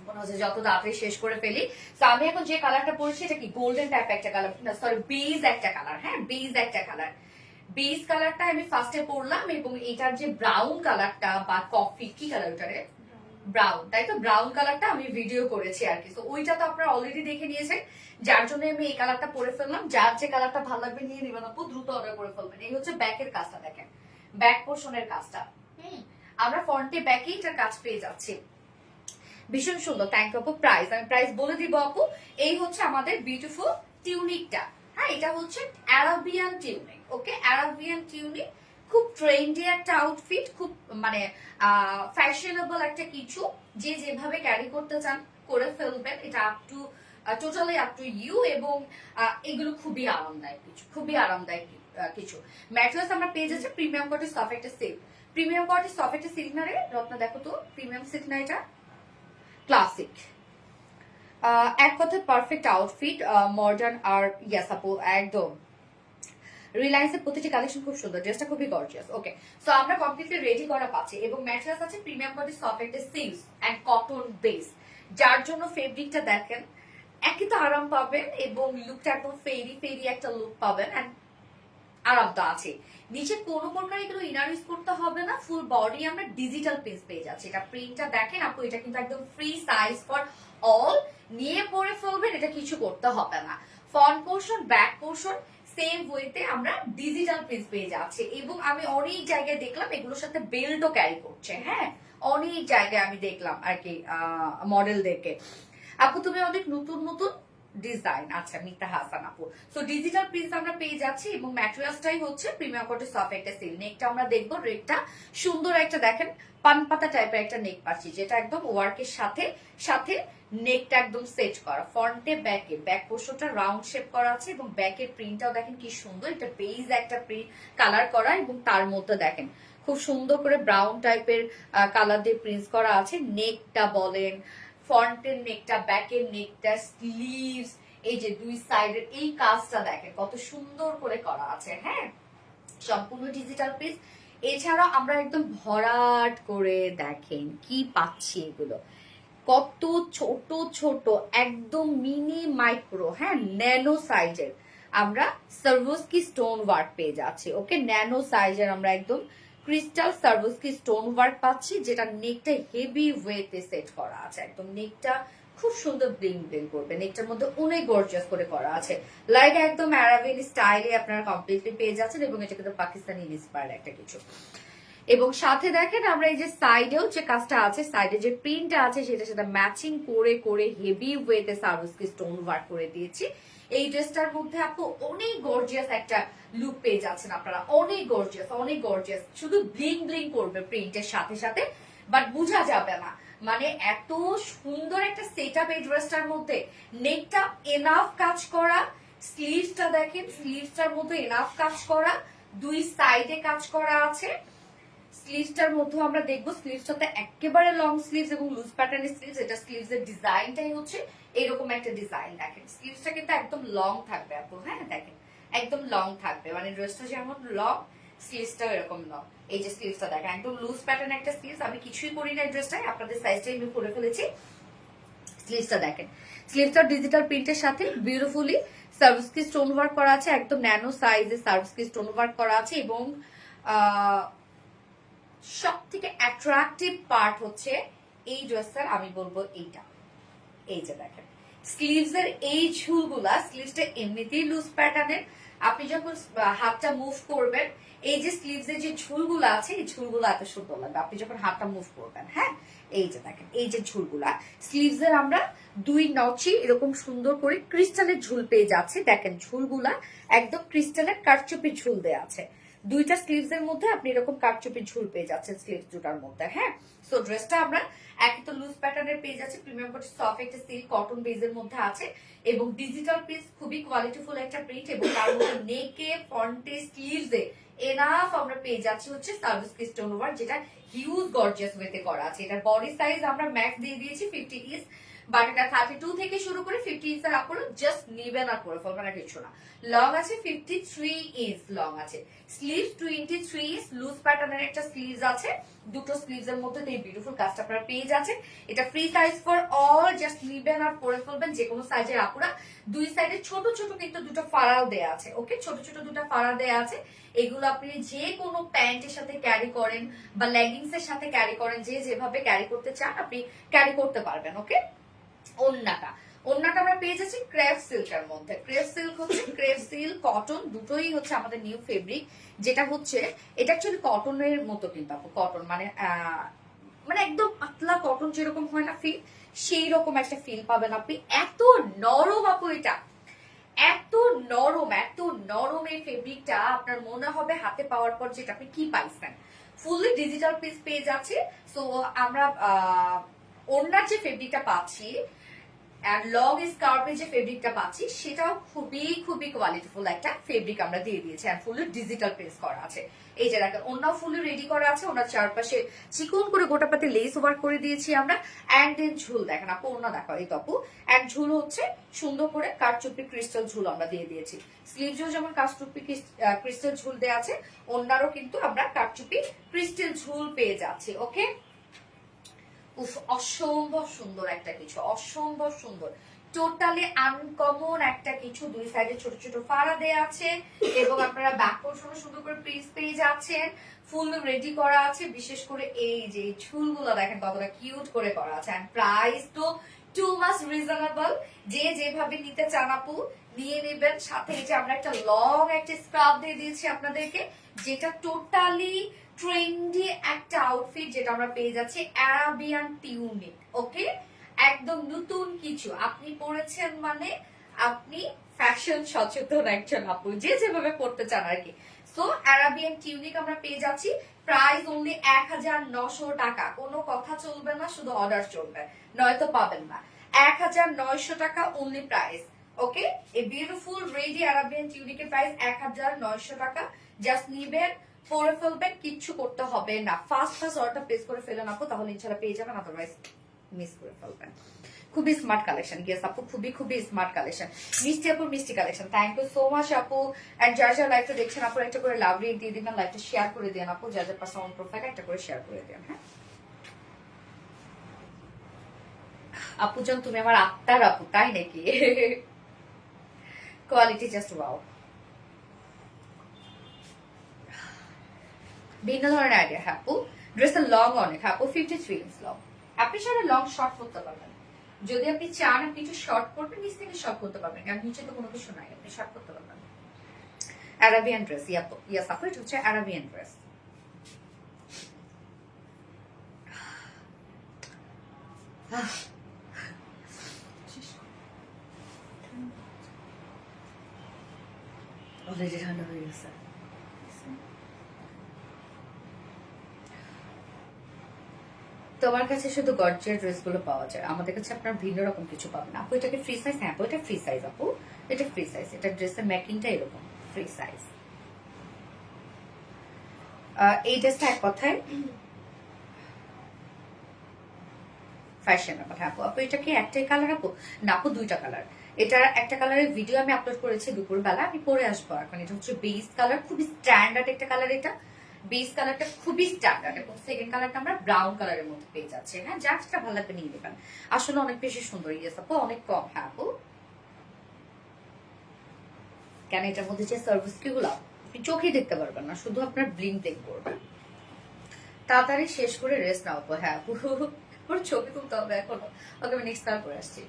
মনে হচ্ছে যত তাড়াতাড়ি শেষ করে ফেলি। তো আমি এখন যে কালারটা পরেছি এটা কি গোল্ডেন টাইপ একটা কালার, সরি বেজ একটা কালার, হ্যাঁ বেজ একটা কালার। বেজ কালারটা আমি ফার্স্টে পরলাম, এবং এটার যে ব্রাউন কালারটা বা কফি কি কালার ওটারে, ব্রাউন, তাই তো ব্রাউন কালারটা আমি ভিডিও করেছি আর কি। তো ওইটা তো আপনারা অলরেডি দেখে নিয়েছেন, যার জন্য আমি এই কালারটা পরে ফেললাম। যার যে কালারটা ভালো লাগবে নিয়ে নিবেন আপু, দ্রুত অর্ডার করে ফেলবেন। এই হচ্ছে ব্যাকের কাজটা, দেখেন ব্যাক পোর্শনের কাজটা। আমরা ফ্রন্টে ব্যাকে এটার কাজ পেয়ে যাচ্ছি, ভীষণ সুন্দর। থ্যাংক ইউ আপু। প্রাইস আমি প্রাইস বলে দিব আপু। এই হচ্ছে আমাদের বিউটিফুল টিউনিকটা, হ্যাঁ এটা হচ্ছে অ্যারাবিয়ান টিউনিক। ওকে, অ্যারাবিয়ান টিউনিক খুব ট্রেন্ডি একটা আউটফিট, খুব মানে ফ্যাশনেবল একটা কিছু, যে যেভাবে ক্যারি করতে চান করে ফেলবেন। এটা up to totally up to you, এবং এগুলো খুবই আরামদায়ক কিছু, খুবই আরামদায়ক কিছু। ম্যাট্রেস আমরা পেয়ে যাচ্ছি প্রিমিয়াম কোয়ালিটি সফট একটা সিল্ক, প্রিমিয়াম কোয়ালিটি সফট একটা সিল্ক না রে রত্না, দেখো তো প্রিমিয়াম সিল্ক না এটা, ক্লাসিক, এক কথায় পারফেক্ট আউটফিট, মডার্ন আর ইয়াস আপু একদম। রিলায়েন্সের প্রতিটি কালেকশন খুব সুন্দর, ড্রেসটা খুবই গর্জিয়াস। ওকে, সো আমরা কমপ্লিটলি রেডি করা পাচ্ছি, এবং ম্যাটেরিয়ালস আছে প্রিমিয়াম কোয়ালিটি সফট একটা সিল্ক এন্ড কটন বেস, যার জন্য ফেব্রিকটা দেখেন একই তো আরাম পাবেন, এবং লুকটা একদম ফেরি ফেরি একটা লুক পাবেন, এন্ড আরামটা আছে। নিচে কোনো প্রকার এগুলো ইনার ইউজ করতে হবে না, ফুল বডি আমরা ডিজিটাল প্রিন্ট পেয়ে যাচ্ছি। এটা প্রিন্টটা দেখেন আপু, এটা কিন্তু একদম ফ্রি সাইজ ফর অল, নিয়ে পরে ফেলবেন, এটা কিছু করতে হবে না। Front portion back portion same ওয়েতে আমরা ডিজিটাল প্রিন্ট পেয়ে যাচ্ছি, এবং আমি অনেক জায়গায় দেখলাম এগুলোর সাথে বেল্টও ক্যারি করছে, হ্যাঁ অনেক জায়গায় আমি দেখলাম আর কি মডেলদেরকে। আপু তুমি অনেক নতুন নতুন ডিজাইন, আচ্ছা মিতা হাসান আপু। সো ডিজিটাল প্রিন্ট আমরা পেয়ে যাচ্ছি, এবং ম্যাটেরিয়ালসটাই হচ্ছে প্রিমিয়াম কোয়ালিটি সফট একটা সিল্ক। নেকটা আমরা দেখবো, নেকটা সুন্দর একটা দেখেন পান পাতা টাইপের একটা নেক পাচ্ছি, যেটা একদম ওয়ার্কের সাথে সাথে নেকটা একদম সেট করা। ফ্রন্টে ব্যাকে ব্যাক পোর্শনটা রাউন্ড শেপ করা আছে, এবং ব্যাকের প্রিন্টটাও দেখেন কি সুন্দর, এটা বেজ একটা প্রিন্ট কালার করা, এবং তার মধ্যে দেখেন খুব সুন্দর করে ব্রাউন টাইপের কালার দিয়ে প্রিন্ট করা আছে। নেকটা বলেন, ফ্রন্টের নেকটা, ব্যাকের নেকটা, স্লিভস, এই যে দুই সাইডের এই কাজটা দেখেন কত সুন্দর করে করা আছে, হ্যাঁ সম্পূর্ণ ডিজিটাল পিস। এছাড়াও আমরা একদম ভরাট করে দেখেন কি পাচ্ছি, এগুলো কত ছোট ছোট একদম মিনি মাইক্রো, হ্যাঁ ন্যানো সাইজের আমরা সার্ভোস্কি স্টোন ওয়ার্ক পেয়ে যাচ্ছি। ওকে, ন্যানো সাইজের আমরা একদম ক্রিস্টাল সার্ভোস্কি স্টোন ওয়ার্ক পাচ্ছি, যেটা নেকটা হেভি ওয়েতে সেট করা আছে, একদম নেকটা খুব সুন্দর ব্লিং ব্লিং করবে। নেকটার মধ্যে অনেক গর্জিয়াস করে করা আছে, লাইক একদম অ্যারাবিয়ান স্টাইলে আপনারা কমপ্লিটলি পেয়ে যাচ্ছেন, এবং এটা কিন্তু পাকিস্তানি ইন্সপায়ার্ড একটা কিছু। এবং সাথে দেখেন আমরা এই যে সাইডেও যে কাজটা আছে, সাইডে যে প্রিন্টটা আছে সেটা সেটা ম্যাচিং করে করে হেভি ওয়েতে সার্ভিসকে স্টোন ওয়ার্ক করে দিয়েছি। এই ড্রেসটার মধ্যে আপু অনেক গর্জিয়াস একটা লুক পেয়ে যাচ্ছেন আপনারা, অনেক গর্জিয়াস, অনেক গর্জিয়াস, শুধু ব্লিং ব্লিং করবে প্রিন্টের সাথে সাথে, বাট বোঝা যাবে না, মানে এত সুন্দর একটা সেটআপ এই ড্রেসটার মধ্যে। নেকটা এনাফ কাজ করা, স্লিভসটা দেখেন, স্লিভসটার মধ্যে এনাফ কাজ করা, দুই সাইডে কাজ করা আছে। স্লিভসটার মধ্যে আমরা দেখবো স্লিভসটাতে একেবারে লং স্লিভস এবং লুজ প্যাটার্নের স্লিভস। এটা স্লিভস এর ডিজাইনটাই হচ্ছে এরকম একটা ডিজাইন, দেখেন স্লিভসটা কিন্তু একদম লং থাকবে আপু, হ্যাঁ দেখেন একদম লং থাকবে, মানে ড্রেসটা যেমন লং স্লিভসটাও এরকম লং। এই যে স্লিভসটা দেখেন একদম লুজ প্যাটার্ন একটা স্লিভস, আমি কিছুই করি না ড্রেসটাই, আপনাদের সাইজটাই আমি করে ফেলেছি। স্লিভসটা দেখেন, স্লিভসটা ডিজিটাল প্রিন্টের সাথে বিউটিফুলি সার্ভিসকি স্টোন ওয়ার্ক করা আছে, একদম ন্যানো সাইজে সার্ভিসকি স্টোন ওয়ার্ক করা আছে, এবং সব থেকে অ্যাট্রাকটিভ পার্ট হচ্ছে এই ড্রেসটার আমি বলবো এইটা, এই যে দেখেন স্লিভস এর এই ঝুলগুলা, স্লিভসটা এমনিতেই লুজ প্যাটার্নের, আপনি যখন হাতটা মুভ করবেন এই যে স্লিভস এর যে ঝুলগুলা আছে এই ঝুলগুলো এত সুন্দর লাগবে আপনি যখন হাতটা মুভ করবেন, হ্যাঁ এই যে দেখেন এই যে ঝুলগুলা, স্লিভস এর আমরা দুই নচি এরকম সুন্দর করে ক্রিস্টালের ঝুল পেয়ে যাচ্ছে, দেখেন ঝুলগুলা একদম ক্রিস্টালের কারচুপি ঝুল দেয়া আছে, দুইটা স্লিভস এর মধ্যে আপনি এরকম কারচুপি ঝুল পেয়ে যাচ্ছেন স্লিভস দুটার মধ্যে। হ্যাঁ, সো ড্রেসটা আমরা একই তো লুজ প্যাটার্নের পেয়ে যাচ্ছে, প্রিমিয়াম কোয়ালিটি সফট একটা সিল্ক কটন বেজের মধ্যে আছে এবং ডিজিটাল পিস, খুবই কোয়ালিটিফুল একটা প্রিন্ট এবং তার মধ্যে নেকে ফ্রন্টে স্লিভসে এনাফ আমরা পেয়ে যাচ্ছি হচ্ছে সার্ভিস কি স্টোন ওভার, যেটা হিউজ গর্জিয়াস ওয়েতে করা আছে। এটার বডি সাইজ আমরা ম্যাক্স দিয়ে দিয়েছি 50 ইঞ্চ, বাট এটা 32 থেকে শুরু করে 50 ইঞ্চের আপনারা জাস্ট নিবেন আর করে ফেলবেন না, কিছু না। লং আছে 53 ইঞ্চ লং আছে, স্লিভস 23 ইঞ্চ লুজ প্যাটার্নের একটা স্লিভস আছে, দুটো স্লিভস এর মধ্যে এই বিউটিফুল কাজটা আপনারা পেয়ে যাচ্ছেন। এটা free size for all, just নিবেন আর পরে ফেলবেন যে কোনো সাইজের আপুরা। দুই সাইডে ছোট ছোট কিন্তু দুটো ফাড়াও দেয়া আছে, ওকে, ছোট ছোট দুটো ফাড়া দেয়া আছে। এগুলো আপনি যে কোনো প্যান্টের সাথে ক্যারি করেন বা লেগিংস এর সাথে ক্যারি করেন, যে যেভাবে ক্যারি করতে চান আপনি ক্যারি করতে পারবেন, ওকে। ওন্নাটা আমরা পেয়ে যাচ্ছি ক্রেপ সিল্কের মধ্যে। ক্রেপ সিল্ক হচ্ছে ক্রেপ সিল্ক কটন দুটোই হচ্ছে আমাদের নিউ ফেব্রিক, যেটা হচ্ছে এটা অ্যাকচুয়ালি কটনের মতো কিন্তু আপু, কটন মানে মানে একদম পাতলা কটন যেরকম হয় না ফিল, সেই রকম একটা ফিল পাবেন আপনি। এত নরম আপু, এটা এত নরম এই ফেব্রিকটা আপনার মনে হবে হাতে পাওয়ার পর যেটা আপনি কি পাইছেন। ফুললি ডিজিটাল পিস পেয়ে যাচ্ছে। সো আমরা ওনার যে ফেব্রিকটা পাচ্ছি আর লং স্কার্ফের যে ফেব্রিকটা পাচ্ছি সেটাও খুবই কোয়ালিটিফুল একটা ফেব্রিক আমরা দিয়ে দিয়েছি, আর ফুললি ডিজিটাল প্রিন্ট করা আছে। এই যে দেখেন ওনাও ফুললি রেডি করা আছে, ওনার চারপাশে চিকন করে গোটাপাতে লেস ওয়ার্ক করে দিয়েছি আমরা। অ্যান্ড দেন ঝুল দেখেন আপু, ওনা দেখো এই তপু, অ্যান্ড ঝুল হচ্ছে সুন্দর করে কারচুপি ক্রিস্টাল ঝুল আমরা দিয়ে দিয়েছি। স্লিভসও যেমন কারচুপি ক্রিস্টাল ঝুল দেওয়া আছে, ওনারও কিন্তু আমরা কারচুপি ক্রিস্টাল ঝুল পেয়ে যাচ্ছি, ওকে। অসম্ভব সুন্দর একটা কিছু, অসম্ভব সুন্দর, টোটালি আনকমন একটা কিছু। দুই সাইডে ছোট ছোট ফাড়া দেয়া আছে এবং আপনারা ব্যাক পোর্শনে সুন্দর করে প্রিন্স পেয়ে যাচ্ছেন, ফুল রেডি করা আছে। বিশেষ করে এই যে ঝুলগুলো দেখেন কতটা কিউট করে করা আছে, এন্ড প্রাইস তো টু মাচ রিজনেবল। যে যেভাবে নিতে চান আপু নিয়ে নেবেন। সাথে এই যে আমরা একটা লং একটা স্কার্ফ দিয়ে দিয়েছি আপনাদেরকে, যেটা টোটালি ট্রেন্ডি একটা আউটফিট, যেটা আমরা পেয়ে যাচ্ছি অ্যারাবিয়ান টিউনিক, ওকে। একদম নতুন কিছু আপনি পরেছেন মানে আপনি ফ্যাশন সচেতন একজন আপু, যে যেভাবে পড়তে চান আর কি। সো অ্যারাবিয়ান টিউনিক আমরা পেয়ে যাচ্ছি, প্রাইস অনলি 1900 টাকা। কোনো কথা চলবে না, শুধু অর্ডার চলবে, নয়তো পাবেন না। 1900 টাকা অনলি প্রাইস, ওকে। এই বিউটিফুল রেডি অ্যারাবিয়ান টিউনিকের প্রাইস 1900 টাকা। জাস্ট নিবেন, পরে ফেলবেন, কিচ্ছু করতে হবে না। ফার্স্ট অর্ডার প্লেস করে ফেলেন আপু, তাহলে ইনশাআল্লাহ পেয়ে যাবেন, আদারওয়াইজ মিস করে ফেলবেন। খুবই স্মার্ট কালেকশন, ইয়েস আপু, খুবই স্মার্ট কালেকশন। মিষ্টি আপু মিষ্টি collection, thank you so much আপু। এন্ড যার যার লাইভটা দেখছেন আপু একটা করে লাভ রেট দিয়ে দিবেন, লাইভটা শেয়ার করে দেন আপু, যার যার পার্সোনাল প্রোফাইল একটা করে শেয়ার করে দেন। হ্যাঁ আপু জান, তুমি আমার আত্মার আপু, তাই নাকি? কোয়ালিটি জাস্ট ওয়াও, ভিন্ন ধরনের আইডিয়া। হ্যাঁ আপু, ড্রেসের লং অনেক আপু, 53 ইঞ্চ লং। আপনি সারা লং শর্ট করতে পারবেন, যদি আপনি চান আপনি একটু শর্ট করবেন, নিচ থেকে শর্ট করতে পারবেন, কারণ নিচে তো কোনো কিছু নাই, আপনি শর্ট করতে পারবেন। অ্যারাবিয়ান ড্রেস, ইয়াস আপু, এটা হচ্ছে অ্যারাবিয়ান ড্রেস। অলরেডি ঠান্ডা হয়ে গেছে। তোমার কাছে শুধু গর্জিয়াস ড্রেসগুলো পাওয়া যায়, আমাদের কাছে আপনার ভিন্ন রকম কিছু পাবেন। আপু এটাকে ফ্রি সাইজ? হ্যাঁ আপু, এটা ফ্রি সাইজ আপু, এটা ফ্রি সাইজ। এটা ড্রেসের মেকিংটা এরকম ফ্রি সাইজ। এই ড্রেসটা এক কথায় ফ্যাশনেবল। হ্যাঁ আপু, আপু এটা কি একটাই কালার আপু? না আপু, দুইটা কালার। এটার একটা কালারের ভিডিও আমি আপলোড করেছি দুপুরবেলা, আমি পরে আসবো এখন। এটা হচ্ছে বেস কালার, খুবই স্ট্যান্ডার্ড একটা কালার। এটা বেস কালারটা খুবই স্ট্যান্ডার্ড, এবং সেকেন্ড কালারটা আমরা ব্রাউন কালারের মধ্যে পেয়ে যাচ্ছি। হ্যাঁ, যার যেটা ভালো লাগবে নিয়ে নেবেন, আসলে অনেক বেশি সুন্দর। ইয়েস আপু, অনেক কম। হ্যাঁ আপু, কেন এটার মধ্যে যে সার্ভিস কিগুলো আপনি চোখেই দেখতে পারবেন না, শুধু আপনার ব্লিং ব্লিং করবেন। তাড়াতাড়ি শেষ করে রেস্ট নাও আপু। হ্যাঁ আপু, ওর ছবি তুলতে হবে এখনো। ওকে, আমি নেক্সট কালার করে আসছি।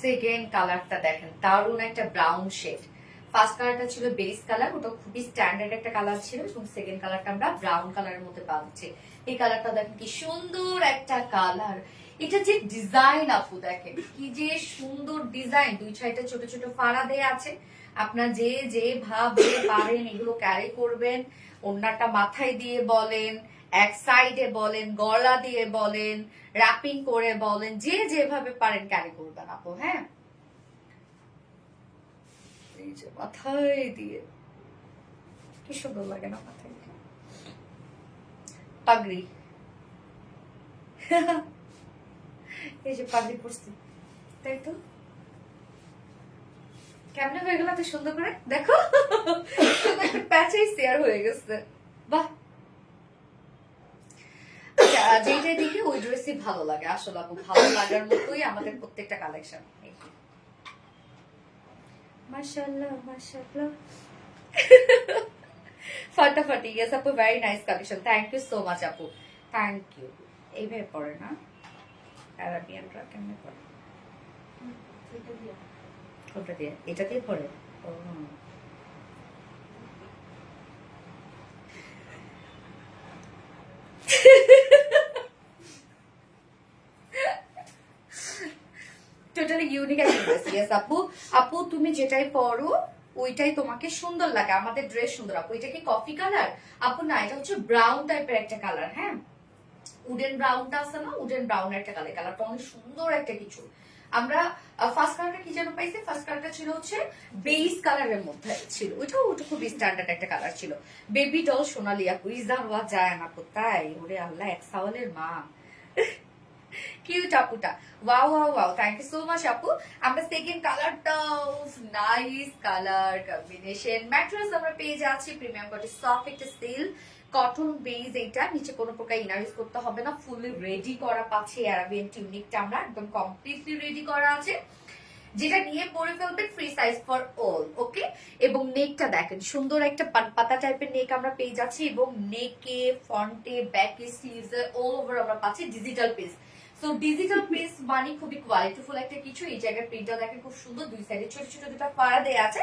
সেকেন্ড কালারটা দেখেন, দারুণ একটা ব্রাউন শেড। ফার্স্ট কালারটা ছিল বেস কালার, ওটা খুবই স্ট্যান্ডার্ড একটা কালার ছিল, এবং সেকেন্ড কালারটা আমরা ব্রাউন কালারের মধ্যে পাচ্ছি। এই কালারটা দেখেন কি সুন্দর একটা কালার। এটা যে ডিজাইন আপু দেখেন কি যে সুন্দর ডিজাইন, দুই সাইডে ছোট ছোট ফাড়া দেয়া আছে। আপনার যে যেভাবে পারেন এগুলো ক্যারি করবেন, ওড়নাটা মাথায় দিয়ে বলেন, এক সাইডে বলেন, গলা দিয়ে বলেন, র্যাপিং করে বলেন, যে যেভাবে পারেন ক্যারি করবেন আপু। হ্যাঁ, এই যে মাথায় দিয়ে কি সুন্দর লাগে না মাথায় পাগড়ি। এই যে পাগড়ি পরছি, তাই তো কেমনে হয়ে গেল এত সুন্দর করে দেখো, প্যাচেই শেয়ার হয়ে গেছে। বাহ, যেটাই দেখি ওই ড্রেসই ভালো লাগে আসলে আপু, ভালো লাগার মতোই আমাদের প্রত্যেকটা কালেকশন। মাশাআল্লাহ মাশাআল্লাহ, ফাটাফাটি। ইয়েস আপু, very nice collection, thank you so much আপু, থ্যাংক ইউ। এইভাবে পড়ে না অ্যারাবিয়ানরা, কেমনে পড়ে? কোনটা দিয়ে? এটা দিয়ে পড়ে? ও টোটালি ইউনিক একটা ড্রেস। ইয়েস আপু, আপু তুমি যেটাই পরো ওইটাই তোমাকে সুন্দর লাগে, আমাদের ড্রেস সুন্দর। আপু এটা কি কফি কালার? আপু না, এটা হচ্ছে ব্রাউন টাইপের একটা কালার। হ্যাঁ, উডেন ব্রাউনটা আছে না, উডেন ব্রাউন একটা কালার, কালারটা অনেক সুন্দর একটা কিছু। আমরা ফার্স্ট কালারটা কি যেন পাইছি, ফার্স্ট কালারটা ছিল হচ্ছে বেস কালারের মধ্যে ছিল, ওটা খুব স্ট্যান্ডার্ড একটা কালার ছিল। বেবি ডল সোনালি আপু, ইজান ওয়া যায় না কোথায়, ওরে আল্লাহ, এক সাওয়ালের মা। কিউট আপুটা, wow wow wow, thank you so much আপু। আমরা সেকেন্ড কালারটা, নাইস কালার কম্বিনেশন। ম্যাট্রেস আমরা পেয়ে যাচ্ছি প্রিমিয়াম কোয়ালিটি সফট একটা সিল্ক কটন বেজ, এটা নিচে কোনো প্রকার ইনার ইউজ করতে হবে না, ফুলি রেডি করা পাচ্ছি। অ্যারাবিয়ান টিউনিকটা আমরা একদম কমপ্লিটলি রেডি করা আছে, যেটা নিয়ে পরে ফেলবেন, ফ্রি সাইজ ফর অল। ওকে, এবং নেকটা দেখেন সুন্দর একটা পাতা টাইপের নেক আমরা পেয়ে যাচ্ছি, এবং নেকে, ফ্রন্টে, ব্যাকে, স্লিভসে অল ওভার আমরা পাচ্ছি digital piece. So digital piece মানে খুবই কোয়ালিটিফুল একটা কিছু। এই জায়গায় প্রিন্টটা দেখেন খুব সুন্দর, দুই সাইডে ছোট ছোট দুটো ফাড়া দেয়া আছে।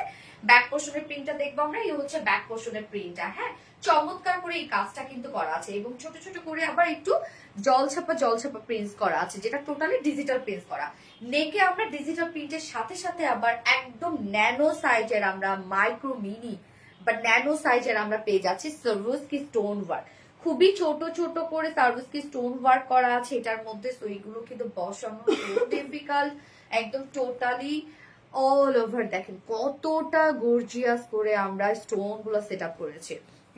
ব্যাক পোর্শনের প্রিন্টটা দেখবো আমরা, এই হচ্ছে ব্যাক পোর্শনের প্রিন্টটা। হ্যাঁ, চমৎকার করে এই কাজটা কিন্তু করা আছে, এবং ছোট ছোট করে আবার একটু জলছাপা প্রিন্টস করা আছে, যেটা টোটালি ডিজিটাল প্রিন্টস করা। নেকে আমরা ডিজিটাল প্রিন্টের সাথে সাথে আবার একদম ন্যানো সাইজের আমরা মাইক্রো মিনি বা ন্যানো সাইজের আমরা পেয়ে যাচ্ছি সার্ভিসকি স্টোন ওয়ার্ক, খুবই ছোট ছোট করে সার্ভিসকি স্টোন ওয়ার্ক করা আছে এটার মধ্যে। সো এইগুলো কিন্তু বসানো ডিফিকাল্ট, একদম টোটালি অল ওভার দেখেন কতটা গর্জিয়াস করে আমরা স্টোন গুলো সেট আপ করেছি,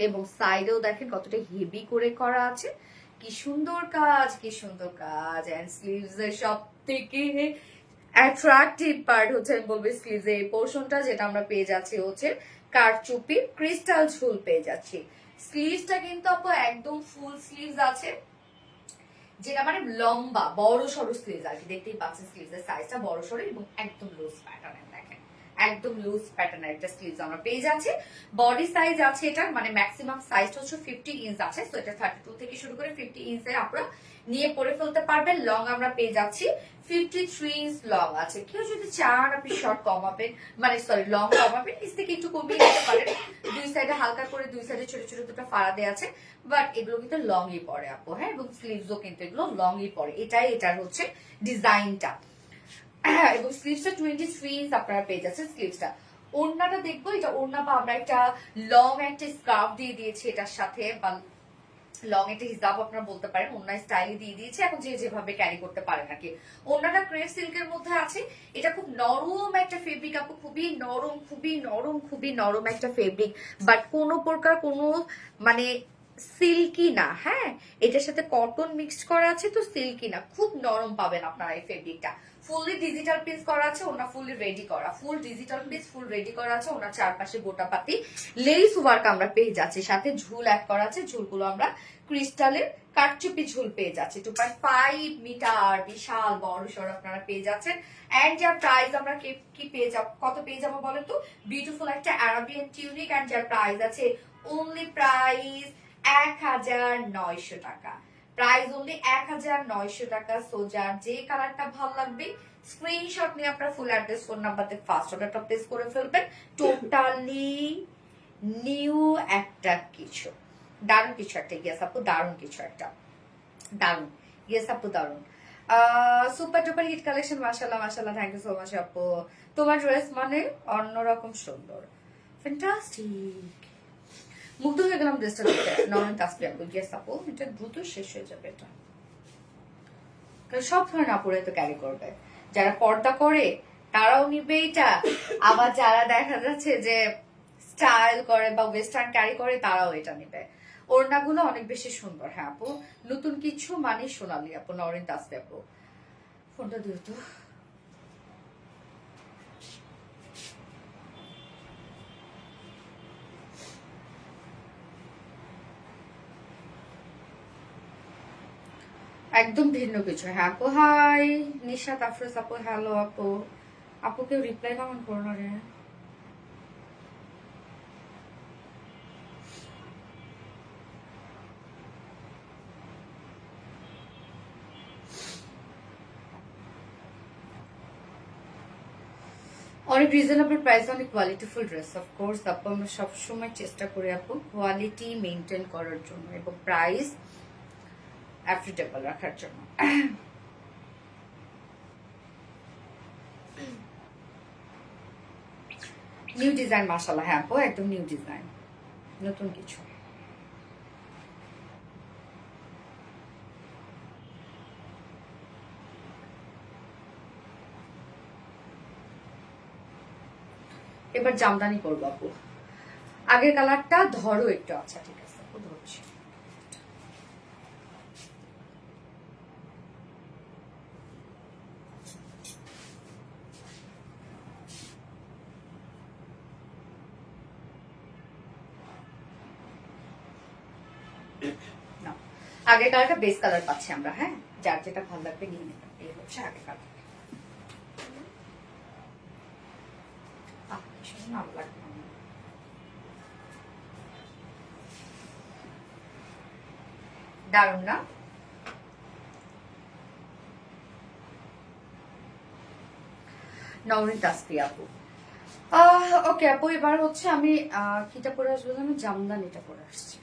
এবং সাইডেও দেখেন কতটা হেভি করে করা আছে। কি সুন্দর কাজ, কি সুন্দর কাজ। এন্ড স্লিভস এর সব থেকে অ্যাট্রাকটিভ পার্ট হচ্ছে আমি বলবো স্লিভস এই পোর্শনটা, যেটা আমরা পেয়ে যাচ্ছি হচ্ছে কারচুপি ক্রিস্টাল ঝুল পেয়ে যাচ্ছি। স্লিভসটা কিন্তু আপু একদম ফুল স্লিভস আছে, যেটা মানে লম্বা বড় সড়ো স্লিভস আর কি, দেখতেই পাচ্ছেন স্লিভস এর সাইজটা বড় সড়ো এবং একদম লুজ প্যাটার্নের, দেখেন একদম লুজ প্যাটার্নের একটা স্লিভস আমরা পেয়ে যাচ্ছি। বডি সাইজ আছে এটা, মানে ম্যাক্সিমাম সাইজটা হচ্ছে 50 ইঞ্চ আছে, সো এটা 32 থেকে শুরু করে 50 ইঞ্চের আপনারা নিয়ে পরে ফেলতে পারবেন। লং আমরা পেয়ে যাচ্ছি 53 ইঞ্চ লং আছে। কেউ যদি চান আপনি শর্ট কমাবেন, মানে সরি লং কমাবেন, নিচ থেকে একটু কমিয়ে নিতে পারেন। দুই সাইডে হালকা করে, দুই সাইডে ছোট ছোট দুটো ফাড়া দেওয়া আছে, বাট এগুলো কিন্তু লংই পরে আপু। হ্যাঁ, এবং স্লিভসও কিন্তু এগুলো লংই পরে, এটার হচ্ছে ডিজাইনটা। এবং স্লিভসটা 23 ইঞ্চ আপনারা পেয়ে যাচ্ছেন স্লিভসটা। ওড়নাটা দেখবো, এটা ওড়না বা আমরা একটা লং একটা স্কার্ফ দিয়ে দিয়েছি এটার সাথে, বা লং একটা হিজাব আপনারা বলতে পারেন, ওড়না স্টাইলে দিয়ে দিয়েছে, এখন যে যেভাবে ক্যারি করতে পারেন নাকি। ওড়নাটা ক্রেপ সিল্কের মধ্যে আছে, এটা খুব নরম একটা ফেব্রিক আপু, খুবই নরম খুবই নরম খুবই নরম একটা ফেব্রিক, বাট কোনো প্রকার কোনো মানে সিল্কি না। হ্যাঁ, এটার সাথে কটন মিক্সড করা আছে, তো সিল্কি না, খুব নরম পাবেন আপনারা এই ফেব্রিকটা। ফুললি ডিজিটাল পিস করা আছে, ওনা ফুললি রেডি করা, full digital piece full ready করা আছে, ওনার চারপাশে গোটা পাতি লেস ওয়ার্ক আমরা পেয়ে যাচ্ছি, সাথে ঝুল অ্যাড করা আছে, ঝুলগুলো আমরা ক্রিস্টালের কারচুপি ঝুল পেয়ে যাচ্ছি। 2.5 মিটার বিশাল বড় সড় আপনারা পেয়ে যাচ্ছেন। এন্ড যার প্রাইস আমরা কি পেয়ে যাব, কত পেয়ে যাবো বলেন তো? বিউটিফুল একটা আরাবিয়ান টিউনিক, এন্ড যার প্রাইস আছে অনলি প্রাইস 1900 টাকা, প্রাইস অনলি 1900 টাকা। সো যার যে কালারটা ভালো লাগবে স্ক্রিনশট নিয়ে আপনার ফুল অ্যাড্রেস ফোন নাম্বারতে ফার্স্ট অর্ডারটা প্লেস করে ফেলবেন। টোটালি নিউ একটা কিছু, দারুণ কিছু একটা। ইয়েস আপু, দারুণ কিছু একটা, দারুণ। ইয়েস আপু, দারুণ। সুপার ডুপার হিট কালেকশন, মাশাআল্লাহ মাশাআল্লাহ, থ্যাংক ইউ সো মাচ আপু। তোমার ড্রেস মানে অন্যরকম সুন্দর, ফ্যান্টাস্টিক। মুগ্ধ হয়ে গেলাম ড্রেসটা দেখে। নরেন তাসফি আপু, ইয়েস আপু, এটা দ্রুত শেষ হয়ে যাবে এটা, কারণ সব ধরনের আপুরে তো ক্যারি করবে। যারা পর্দা করে তারাও নিবে এটা, আবার যারা দেখা যাচ্ছে যে স্টাইল করে বা ওয়েস্টার্ন ক্যারি করে তারাও এটা নিবে। ওড়নাগুলো অনেক বেশি সুন্দর। হ্যাঁ আপু, নতুন কিছু মানে সোনালি আপু, নরেন তাসফি আপু। ফোনটা দিও তো। একদম ভিন্ন কিছু। হ্যাঁ আপু, হাই নিশাত আফরোজ আপু, হ্যালো আপু। আপু কেউ রিপ্লাই কেমন করো না রে? অনেক রিজনেবল প্রাইস, অনেক কোয়ালিটিফুল ড্রেস। অফকোর্স আপু, আমরা সবসময় চেষ্টা করি আপু কোয়ালিটি মেনটেন করার জন্য এবং প্রাইস অ্যাফোর্ডেবল রাখার জন্য। নিউ ডিজাইন, মাশাআল্লাহ। হ্যাঁ আপু, একদম নিউ ডিজাইন, নতুন কিছু। এবার জামদানি করবো আপু। আগের কালারটা ধরো একটু। আচ্ছা ঠিক আছে আপু, ধরছি। আগের কালারটা বেস কালার পাচ্ছি আমরা। হ্যাঁ, যার যেটা ভালো লাগবে নিয়ে নেবেন। এই হচ্ছে আগের কালার। ভালো লাগবে, দারুণ না? নওরিন তাসফি আপু। ওকে আপু, এবার হচ্ছে আমি কিটা পরে আসবো জানো? জামদানিটা পরে আসছি।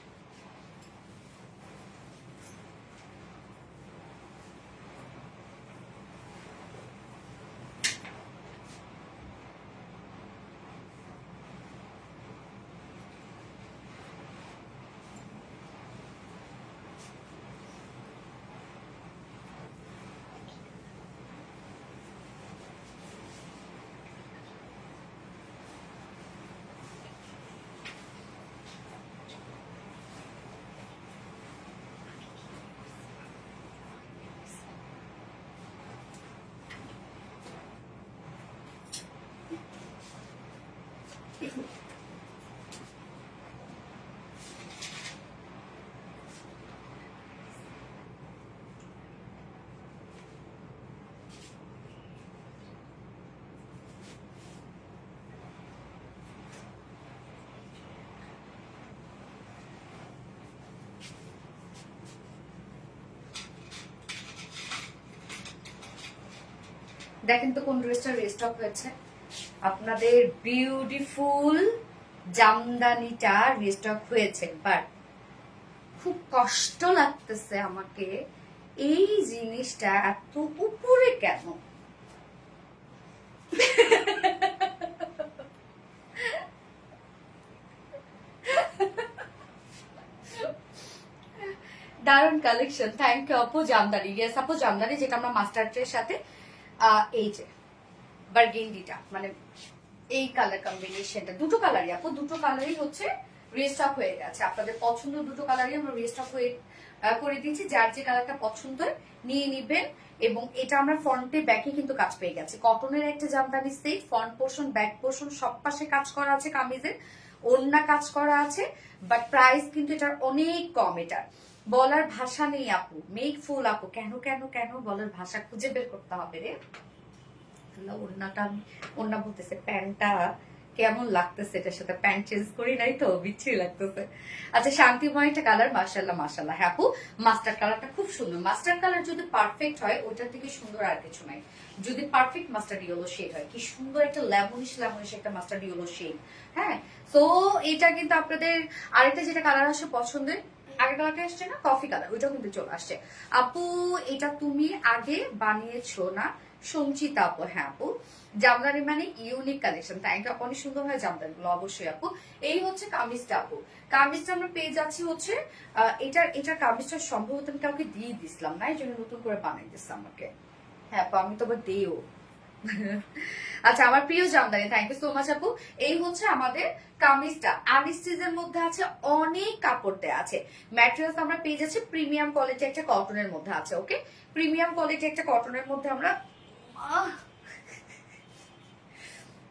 দেখেন তো কোন ড্রেসটা রিস্টক হয়েছে। আপনাদের বিউটিফুল জামদানিটা রিস্টক হয়েছে, বাট খুব কষ্ট লাগতেছে আমাকে এই জিনিসটা এত উপরে কেন। দারুণ কালেকশন, থ্যাংক ইউ আপু। জামদানি, ইয়েস আপু, জামদানি যেটা আমরা মাস্টার্ডের সাথে এই যে বার্গেন্ডিটা, মানে এই কালার কম্বিনেশনটা, দুটো কালারই আপু, দুটো কালারই হচ্ছে রিস্টক হয়ে গেছে। আপনাদের পছন্দ দুটো কালারই আমরা রিস্টক হয়ে করে দিয়েছি। যার যে কালারটা পছন্দ নিয়ে নিবেন। এবং এটা আমরা ফ্রন্টে ব্যাকে কিন্তু কাজ পেয়ে গেছে। কটনের একটা Jamdani set, front portion back portion সব পাশে কাজ করা আছে, কামিজের ওড়না কাজ করা আছে। বাট প্রাইস কিন্তু এটার অনেক কম। এটা বলার ভাষা নেই আপু, মেক ফুল আপু। কেন কেন কেন বলার ভাষা খুঁজে বের করতে হবে রে। ওড়নাটা, ওড়না বলতেছে প্যান্টটা কেমন লাগতেছে এটার সাথে প্যান্ট চেঞ্জ করি নাই তো বিচ্ছিরি লাগতেছে। আচ্ছা শান্তিময় একটা কালার, মাশাআল্লাহ মাশাআল্লাহ। হ্যাঁ আপু মাস্টার্ড কালারটা খুব সুন্দর। মাস্টার্ড কালার যদি পারফেক্ট হয় ওটার থেকে সুন্দর আর কিছু নাই। যদি পারফেক্ট মাস্টার্ড ইয়েলো শেড হয়, কি সুন্দর একটা লেমনিশ লেমনিশ একটা মাস্টার্ড ইয়েলো শেড। হ্যাঁ তো এটা কিন্তু আপনাদের আরেকটা যেটা কালার আসে পছন্দের, আগের কালারটা আসছে না কফি কালার, ওইটাও কিন্তু চলে আসছে। আপু এটা তুমি আগে বানিয়েছো না? সঞ্চিতা আপু, হ্যাঁ আপু জামদানি মানে ইউনিক কালেকশন, তাই এটা অনেক সুন্দর হয় জামদানি গুলো, অবশ্যই আপু। এই হচ্ছে কামিজটা আপু, কামিজটা আমরা পেয়ে যাচ্ছি হচ্ছে এটার কামিজটা সম্ভবত আমি কাউকে দিয়ে দিছিলাম না, এই জন্য নতুন করে বানাই দিচ্ছি আমাকে। হ্যাঁ আপু আমি তো আবার দিও। আচ্ছা আমার প্রিয় Jamdani, thank you so much আপু। এই হচ্ছে আমাদের কামিজটা, আনস্টিচের মধ্যে আছে, অনেক কাপড় দেয়া আছে। ম্যাটেরিয়ালস আমরা পেয়ে যাচ্ছি প্রিমিয়াম কোয়ালিটি একটা কটনের মধ্যে আছে। ওকে প্রিমিয়াম কোয়ালিটি একটা কটনের মধ্যে আমরা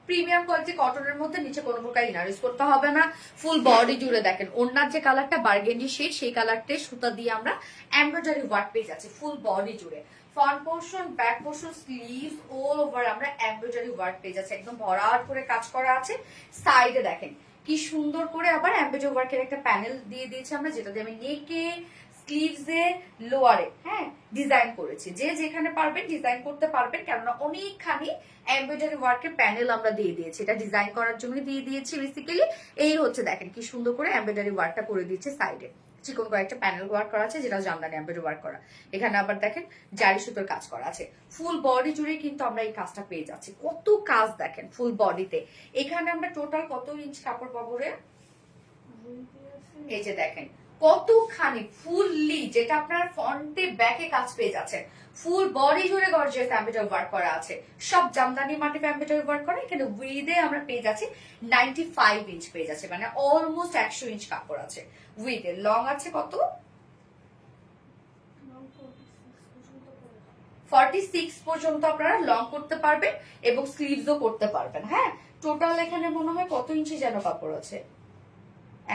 প্রিমিয়াম কোয়ালিটি কটনের মধ্যে নিচে কোনো প্রকার ইনার ইউজ করতে হবে না। ফুল বডি জুড়ে দেখেন ওনার যে কালারটা বার্গেন্ডি শেড, সেই কালারটা সুতা দিয়ে আমরা এমব্রয়ডারি ওয়ার্ক পেয়ে যাচ্ছি ফুল বডি জুড়ে। Front portion, back portion, sleeves all over আমরা এমব্রয়ডারি ওয়ার্ক পেয়ে যাচ্ছি, একদম ভরাট করে কাজ করা আছে। সাইডে দেখেন কি সুন্দর করে আবার এমব্রয়ডারি ওয়ার্কের একটা প্যানেল দিয়ে দিয়েছি আমরা, যেটা দিয়ে আমি নেকে, স্লিভসে, লোয়ারে হ্যাঁ ডিজাইন করেছি। যে যেখানে পারবেন ডিজাইন করতে পারবেন, কেননা অনেকখানি এমব্রয়ডারি ওয়ার্কের প্যানেল আমরা দিয়ে দিয়েছি, এটা ডিজাইন করার জন্য দিয়ে দিয়েছি বেসিক্যালি। এই হচ্ছে দেখেন কি সুন্দর করে এমব্রয়ডারি ওয়ার্কটা করে দিয়েছে, সাইডে চিকন করে একটা প্যানেল ওয়ার্ক করা আছে, যেটা জামদানি এমব্রয়ডারি ওয়ার্ক করা। এখানে আবার দেখেন জারি সুতোর কাজ করা আছে, ফুল বডি জুড়ে কিন্তু আমরা এই কাজটা পেয়ে যাচ্ছি। কত কাজ দেখেন ফুল বডিতে। এখানে আমরা টোটাল কত ইঞ্চ কাপড় পাবো রে? এই যে দেখেন কতখানি ফুললি, যেটা আপনার ফ্রন্টে ব্যাকে কাজ পেয়ে যাচ্ছেন, ফুল বডি জুড়ে গর্জিয়াস এমব্রয়ডারি ওয়ার্ক করা আছে, সব জামদানি মাটিতে এমব্রয়ডারি ওয়ার্ক করা। এখানে উইথে আমরা পেয়ে যাচ্ছি 95 ইঞ্চ পেয়ে যাচ্ছে, মানে অলমোস্ট 100 ইঞ্চ কাপড় আছে উইথে। লং আছে কত? 46 পর্যন্ত আপনারা লং করতে পারবেন এবং স্লিভসও করতে পারবেন। হ্যাঁ টোটাল এখানে মনে হয় কত ইঞ্চি যেন কাপড় আছে,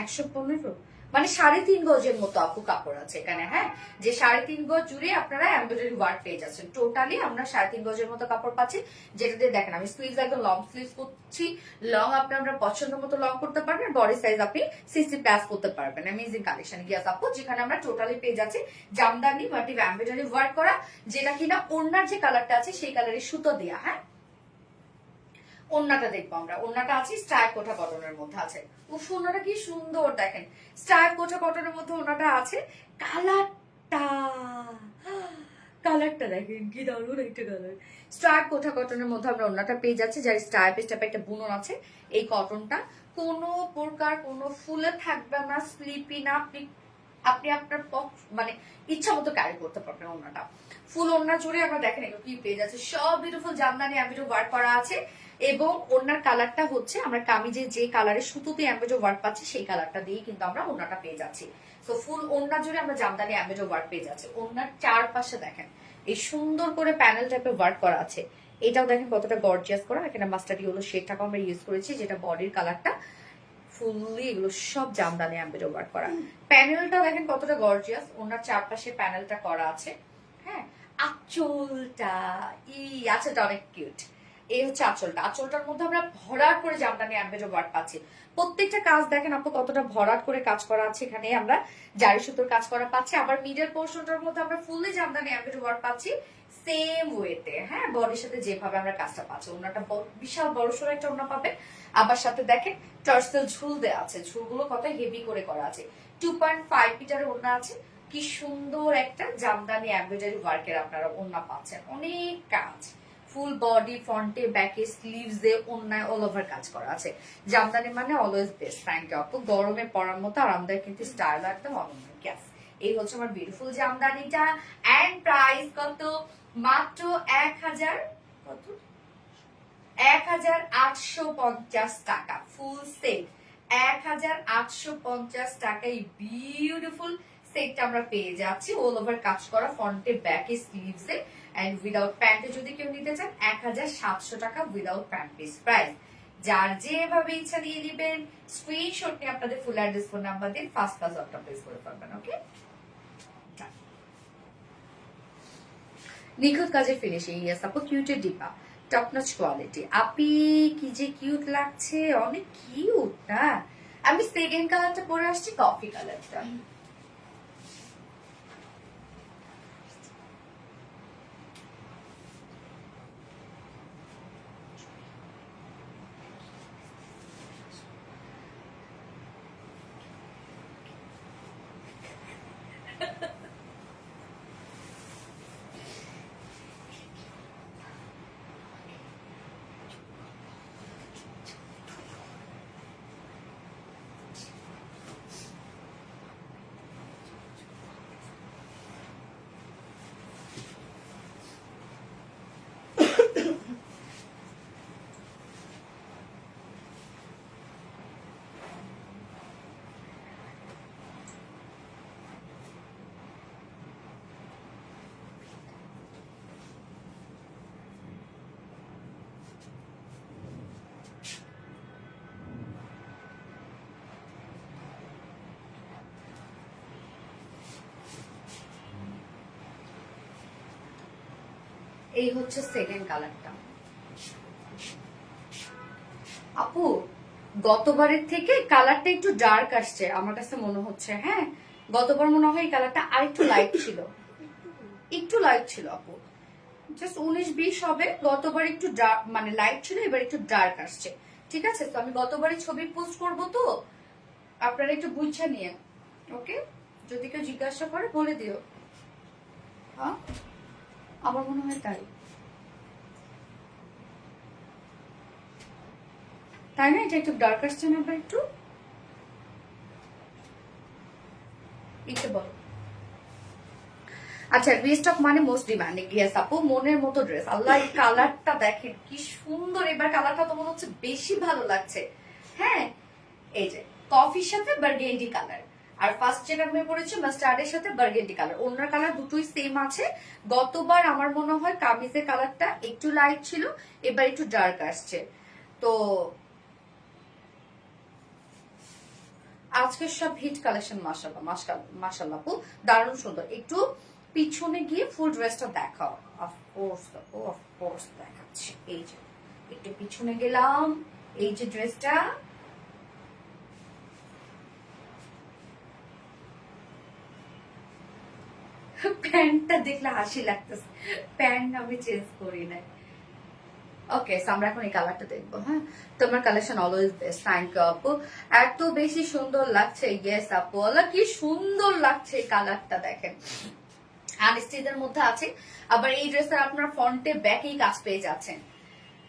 115, মানে 3.5 গজের মতো আপু কাপড় আছে এখানে। হ্যাঁ যে 3.5 গজ জুড়ে আপনারা এমব্রয়ডারি ওয়ার্ক পেয়ে যাচ্ছেন। টোটালি আমরা 3.5 গজের মতো কাপড় পাচ্ছি, যেটা দিয়ে দেখেন আমি স্লিভস একদম লং স্লিভস করছি। লং আপনারা পছন্দ মতো লং করতে পারবেন, বডি সাইজ আপনি 60 প্লাস করতে পারবেন। অ্যামেজিং কালেকশন গিয়াস আপু, যেখানে আমরা টোটালি পেয়ে যাচ্ছি জামদানি মাটিভ এমব্রয়ডারি ওয়ার্ক করা, যেটা কিনা ওড়নার যে কালারটা আছে সেই কালারের সুতো দেয়া। হ্যাঁ ওন্নাটা দেখবো আমরা, ওন্নাটা আছে স্ট্রাইপ কোটা কটনের মধ্যে আছে। উফ ওন্নাটা কি সুন্দর দেখেন, স্ট্রাইপ কোটা কটনের মধ্যে ওন্নাটা আছে। কালারটা কালারটা দেখেন কি দারুণ একটা কালার। স্ট্রাইপ কোটা কটনের মধ্যে আমরা ওন্নাটা পেয়ে যাচ্ছি, যার স্ট্রাইপ স্ট্রাইপ একটা বুনন আছে। এই কটনটা কোনো প্রকার কোনো ফুলে থাকবে না, স্লিপি না, আপনি আপনার মানে ইচ্ছা মতো ক্যারি করতে পারবেন। ওন্নাটা ফুল ওন্না জুড়ে আমরা দেখেন এগুলো কি পেয়ে যাচ্ছে, সব বিউটিফুল জামদানি এমব্রয়ডারি ওয়ার্ক করা আছে। এবং ওনার কালারটা হচ্ছে আমরা কামিজে যে কালারের সুতোতে এমব্রয়ডারি ওয়ার্ক পাচ্ছি সেই কালারটা দিয়ে কিন্তু আমরা ওনাটা পেয়ে যাচ্ছি। সো ফুল ওন্না জুড়ে আমরা জামদানি এমব্রয়ডারি ওয়ার্ক পেয়ে যাচ্ছি। ওনার চারপাশে দেখেন এই সুন্দর করে প্যানেল টাইপের ওয়ার্ক করা আছে। এটাও দেখেন কতটা গর্জিয়াস করা, এখানে মাস্টার্ড ইয়েলো শেডটাকে আমরা ইউজ করেছি, যেটা বডির কালারটা ফুললি এগুলো সব জামদানি এমব্রয়ডারি ওয়ার্ক করা। প্যানেলটা দেখেন কতটা গর্জিয়াস, ওনার চারপাশে প্যানেলটা করা আছে। হ্যাঁ আঁচলটা আঁচলটা অনেক কিউট। এই হচ্ছে আঁচলটা, আঁচলটার মধ্যে আমরা ভরাট করে জামদানি এমব্রয়ডারি ওয়ার্ক পাচ্ছি। প্রত্যেকটা কাজ দেখেন আপু কতটা ভরাট করে কাজ করা আছে, এখানে আমরা জারি সুতোর কাজ করা পাচ্ছি। আবার মিডল পোর্শনটার মধ্যে আমরা ফুললি জামদানি এমব্রয়ডারি ওয়ার্ক পাচ্ছি সেম ওয়েতে। হ্যাঁ বডির সাথে যেভাবে আমরা কাজটা পাচ্ছি, ওনাটা বিশাল বড়সড় একটা ওনা পাবেন। আবার সাথে দেখেন টার্সেল ঝুল দেওয়া আছে, ঝুলগুলো কত হেভি করে করা আছে। 2.5 মিটারের ওনা আছে, কি সুন্দর একটা জামদানি এমব্রয়ডারি ওয়ার্কের আপনারা ওনা পাচ্ছেন। অনেক কাজ ফুল বডি, ফ্রন্টে, ব্যাকে, স্লিভস এ, ওন্নায় অল ওভার কাজ করা আছে। জামদানি মানে অলওয়েজ বেস্ট, থ্যাংক ইউ আপু। গরমে পরার মতো আরামদায়ক কিন্তু স্টাইল একদম অনন্য। গ্যাস এই হচ্ছে আমার বিউটিফুল জামদানিটা। এন্ড প্রাইস কত? মাত্র 1850 টাকা ফুল সেট। 1850 টাকায় বিউটিফুল সেটটা আমরা পেয়ে যাচ্ছি, অল ওভার কাজ করা, ফ্রন্টে, ব্যাকে, স্লিভস এ। এন্ড উইদাউট প্যান্টে যদি কেউ নিতে চান 1700 টাকা উইদাউট প্যান্ট পিস প্রাইস। যার যেভাবে ইচ্ছা নিয়ে নিবেন, স্ক্রিনশট নিয়ে আপনাদের ফুল অ্যাড্রেস ফোন নাম্বার দিন, ফার্স্ট ক্লাস অর্ডার প্লেস করে পারবেন। ওকে নিখুঁত কাজে ফিনিশিং, ইয়েস আপু। কিউটের ডিপা, টপ নচ কোয়ালিটি। আপি কি যে কিউট লাগছে, অনেক কিউট না? আমি সেকেন্ড কালারটা পরে আসছি, কফি কালারটা। এই হচ্ছে সেকেন্ড কালারটা। আপু গতবারের থেকে কালারটা একটু ডার্ক আসছে আমার কাছে মনে হচ্ছে। হ্যাঁ, গতবার মনে হয় কালারটা আরেকটু লাইট ছিল, একটু লাইট ছিল আপু, জাস্ট 19-20 হবে। গতবার একটু ডার্ক মানে লাইট ছিল, এবার একটু ডার্ক আসছে। ঠিক আছে, তো আমি গতবারই ছবি পোস্ট করব, তো আপনারা একটু বুঝছে নিয়ে। ওকে, যদি কেউ জিজ্ঞাসা করে বলে দিও। হ্যাঁ, আমার মনে হয় তাই, তাই না? এটা একটু ডার্ক আসছে না? একটু একটু বলো। আচ্ছা, রিস্টক মানে মোস্ট ডিমান্ডিং। ইয়েস আপু, মনের মতো ড্রেস। আল্লাহ, এই কালারটা দেখেন কি সুন্দর, এবার কালারটা তো মনে হচ্ছে বেশি ভালো লাগছে। হ্যাঁ, এই যে কফির সাথে বার্গেন্ডি কালার, আর ফার্স্ট যেটা আমি পরেছি মাস্টার্ডের সাথে বার্গেন্ডি কালার। ওনার কালার দুটোই সেম আছে। গতবার আমার মনে হয় কামিজের কালারটা একটু লাইট ছিল, এবার একটু ডার্ক আসছে। তো আজকের সব হিট কালেকশন, মাশাআল্লাহ মাশাআল্লাহ আপু, দারুণ সুন্দর। একটু পিছনে গিয়ে ফুল ড্রেসটা দেখাও। অফকোর্স আপু, অফকোর্স দেখাচ্ছি। এই যে একটু পিছনে গেলাম, এই যে ড্রেসটা, প্যান্টটা দেখলে হাসি লাগতেছে, প্যান্ট আমি চেঞ্জ করি নাই। ওকে, আমরা এখন এই কালারটা দেখবো। হ্যাঁ, তোমার collection always best. Thank you আপু, এত বেশি সুন্দর লাগছে। ইয়েস আপু, আল্লাহ কি সুন্দর লাগছে এই কালারটা, দেখেন আনস্টিচের মধ্যে আছে। আবার এই ড্রেসের আপনার ফ্রন্টে ব্যাকেই কাজ পেয়ে যাচ্ছেন।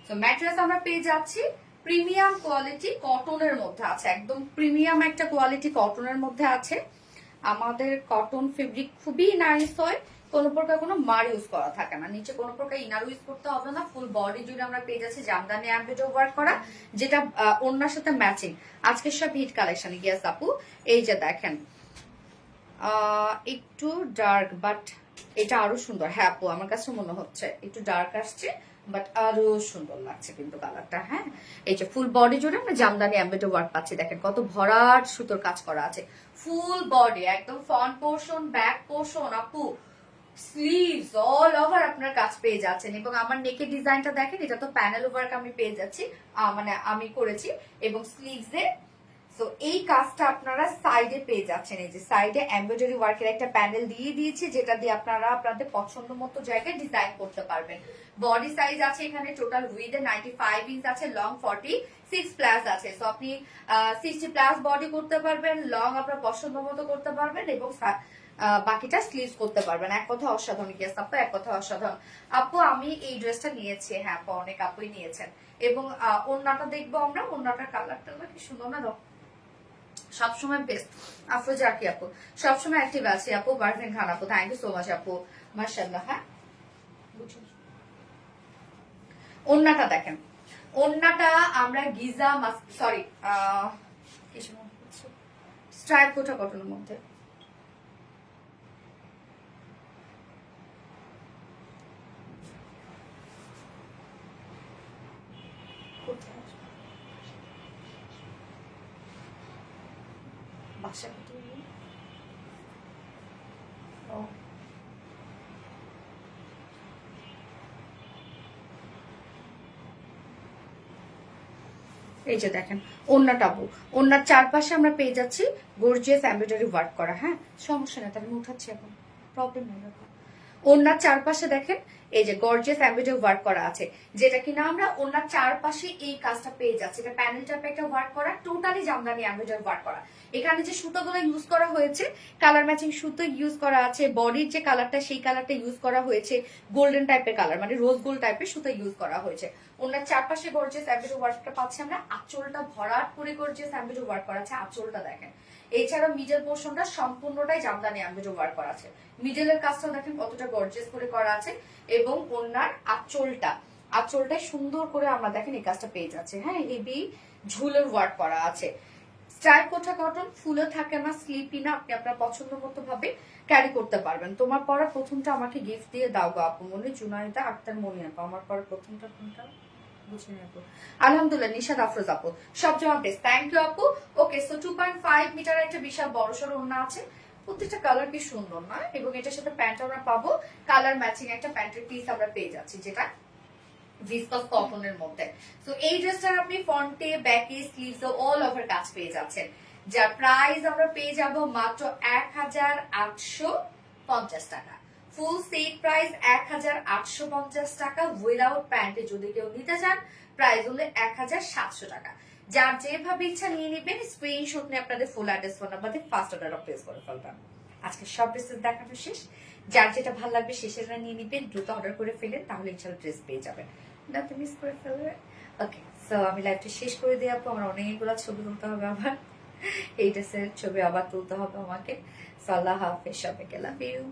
তো ম্যাটেরিয়ালস আমরা পেয়ে যাচ্ছি প্রিমিয়াম কোয়ালিটি কটনের মধ্যে আছে, একদম প্রিমিয়াম একটা কোয়ালিটি কটনের মধ্যে আছে। আমাদের কটন ফেব্রিক খুবই নাইস হয়, কোনো প্রকার কোনো মার ইউজ করা থাকে না, নিচে কোনো প্রকার ইনার ইউজ করতে হবে না। ফুল বডি জুড়ে আমরা পেয়ে যাচ্ছি জামদানি এমব্রয়ডারি ওয়ার্ক করা, যেটা ওড়নার সাথে ম্যাচিং। আজকের সব হিট কালেকশন। ইয়েস আপু, এই যে দেখেন একটু ডার্ক, বাট এটা আরো সুন্দর। হ্যাঁ আপু, আমার কাছে মনে হচ্ছে একটু ডার্ক আসছে, বাট আরো সুন্দর লাগছে কিন্তু কালারটা। হ্যাঁ, এই যে ফুল বডি জুড়ে আমরা জামদানি এমব্রয়ডারি ওয়ার্ক পাচ্ছি, দেখেন কত ভরাট সুতোর কাজ করা আছে। ফুল বডি একদম, ফ্রন্ট পোর্শন, ব্যাক পোর্শন আপু, স্লিভস অল ওভার আপনার কাজ পেয়ে যাচ্ছেন। এবং আমার নেকের ডিজাইনটা দেখেন, এটা তো প্যানেল ওয়ার্ক আমি পেয়ে যাচ্ছি, মানে আমি করেছি। এবং স্লিভসে সো এই কাজটা আপনারা সাইডে পেয়ে যাচ্ছেন। এই যে সাইডে এমব্রয়ডারি ওয়ার্কের একটা প্যানেল দিয়ে দিয়েছি, যেটা দিয়ে আপনারা আপনাদের পছন্দ মতো জায়গায় ডিজাইন করতে পারবেন। বডি সাইজ আছে এখানে টোটাল উইথে 95 ইঞ্চ আছে, লং 46 প্লাস আছে। সো আপনি 60 প্লাস বডি করতে পারবেন, লং আপনার পছন্দ মতো করতে পারবেন, এবং বাকিটা স্লিভস করতে পারবেন। এক কথা অসাধারণ। গেস আপু, এক কথা অসাধারণ। আপু আমি এই ড্রেসটা নিয়েছি। হ্যাঁ আপু, অনেক আপুই নিয়েছেন। এবং ওড়নাটা দেখবো আমরা, ওড়নাটার কালারটা কি সুন্দর না, সবসময় বেস্ট। আফরোজা কি আপু, সবসময় অ্যাক্টিভ আছি আপু। পারভিন খান আপু, থ্যাংক ইউ সো মাচ আপু, মাশাআল্লাহ। হ্যাঁ, ওন্নাটা দেখেন, ওন্নাটা আমরা গিজা সরি স্ট্রাইপ কোটা কটনের মধ্যে। বাসা এই যে দেখেন ওন্নাটা আপু, ওন্নার চারপাশে আমরা পেয়ে যাচ্ছি গর্জিয়াস এমব্রয়ডারি ওয়ার্ক করা। হ্যাঁ, সমস্যা নেই, তাহলে আমি উঠাচ্ছি এখন, প্রবলেম নেই ব্যাপার। ওন্নার চারপাশে দেখেন এই যে গর্জিয়াস এমব্রয়ডারি ওয়ার্ক করা আছে, যেটা কিনা আমরা ওন্নার চারপাশে এই কাজটা পেয়ে যাচ্ছি। এটা প্যানেল টাইপে একটা ওয়ার্ক করা, টোটালি জামদানি এমব্রয়ডারি ওয়ার্ক করা। এখানে যে সুতোগুলো ইউজ করা হয়েছে কালার ম্যাচিং সুতো ইউজ করা আছে, বডির যে কালারটা সেই কালারটা ইউজ করা হয়েছে, গোল্ডেন টাইপের কালার মানে রোজ গোল্ড টাইপের সুতো ইউজ করা হয়েছে। ওনার চারপাশে গর্জিয়াস এমব্রয়ডারি ওয়ার্কটা পাচ্ছি আমরা, আঁচলটা ভরাট করে গর্জিয়াস এমব্রয়ডারি ওয়ার্ক করা আছে, আঁচলটা দেখেন। এছাড়া মিডল পোর্শনটা সম্পূর্ণটাই জামদানি এমব্রয়ডারি ওয়ার্ক করা আছে। মিডলের কাজটা দেখেন কতটা গর্জিয়াস করে করা আছে, এবং ওনার আঁচলটাই সুন্দর করে আমরা দেখেন এই কাজটা পেয়ে যাচ্ছে। হ্যাঁ, হেভি ঝুলের ওয়ার্ক করা আছে। স্টাইল কোঠা কটন, ফুলে থাকে না, স্লিপি না, আপনি আপনার পছন্দ মতো ভাবে ক্যারি করতে পারবেন। তোমার পরা প্রথমটা আমাকে গিফট দিয়ে দাও গো আপু মনে, জুনাইদা আক্তার মনি আপু। আমার পরা প্রথমটা কোনটা বুঝে নেই আপু। আলহামদুলিল্লাহ, নিশাদ আফরোজ আপু, সব জমা বেস্ট, থ্যাংক ইউ আপু। ওকে, সো 2.5 মিটার একটা বিশাল বড়সড় ওড়না আছে, প্রত্যেকটা কালার কি সুন্দর না, এবং এটার সাথে প্যান্ট আমরা পাবো কালার ম্যাচিং একটা প্যান্টের পিস আমরা পেয়ে যাচ্ছি, যেটা ভিসকস কটনের মধ্যে। তো এই ড্রেসটার আপনি ফ্রন্টে, ব্যাকে, স্লিভস অল ওভার কাজ পেয়ে যাচ্ছেন, যার প্রাইস আমরা পেয়ে যাব মাত্র 1850 টাকা। ফুল সেট প্রাইস 1850 টাকা, উইদাউট প্যান্টে যদি কেউ নিতে চান প্রাইস হলো 1700 টাকা। যার যেভাবে ইচ্ছা নিয়ে নেবেন, স্ক্রিনশট নিয়ে আপনাদের ফুল অ্যাড্রেস ফোন নাম্বার দিয়ে ফার্স্ট অর্ডার প্লেস করে ফেলবেন। আজকে সব ড্রেসেস দেখানো শেষ, যার যেটা ভালো লাগবে সে সেটা নিয়ে নিবেন, দ্রুত অর্ডার করে ফেলেন, তাহলে ইনশাআল্লাহ ড্রেস পেয়ে যাবেন, নাতে মিস করে ফেলবে। ওকে, সো আমি লাইভটা শেষ করে দিই আপু, আমার অনেকগুলো ছবি তুলতে হবে আবার, এই ড্রেসের ছবি আবার তুলতে হবে আমাকে। সো আল্লাহ হাফেজ, সবাইকে লাভ ইউ।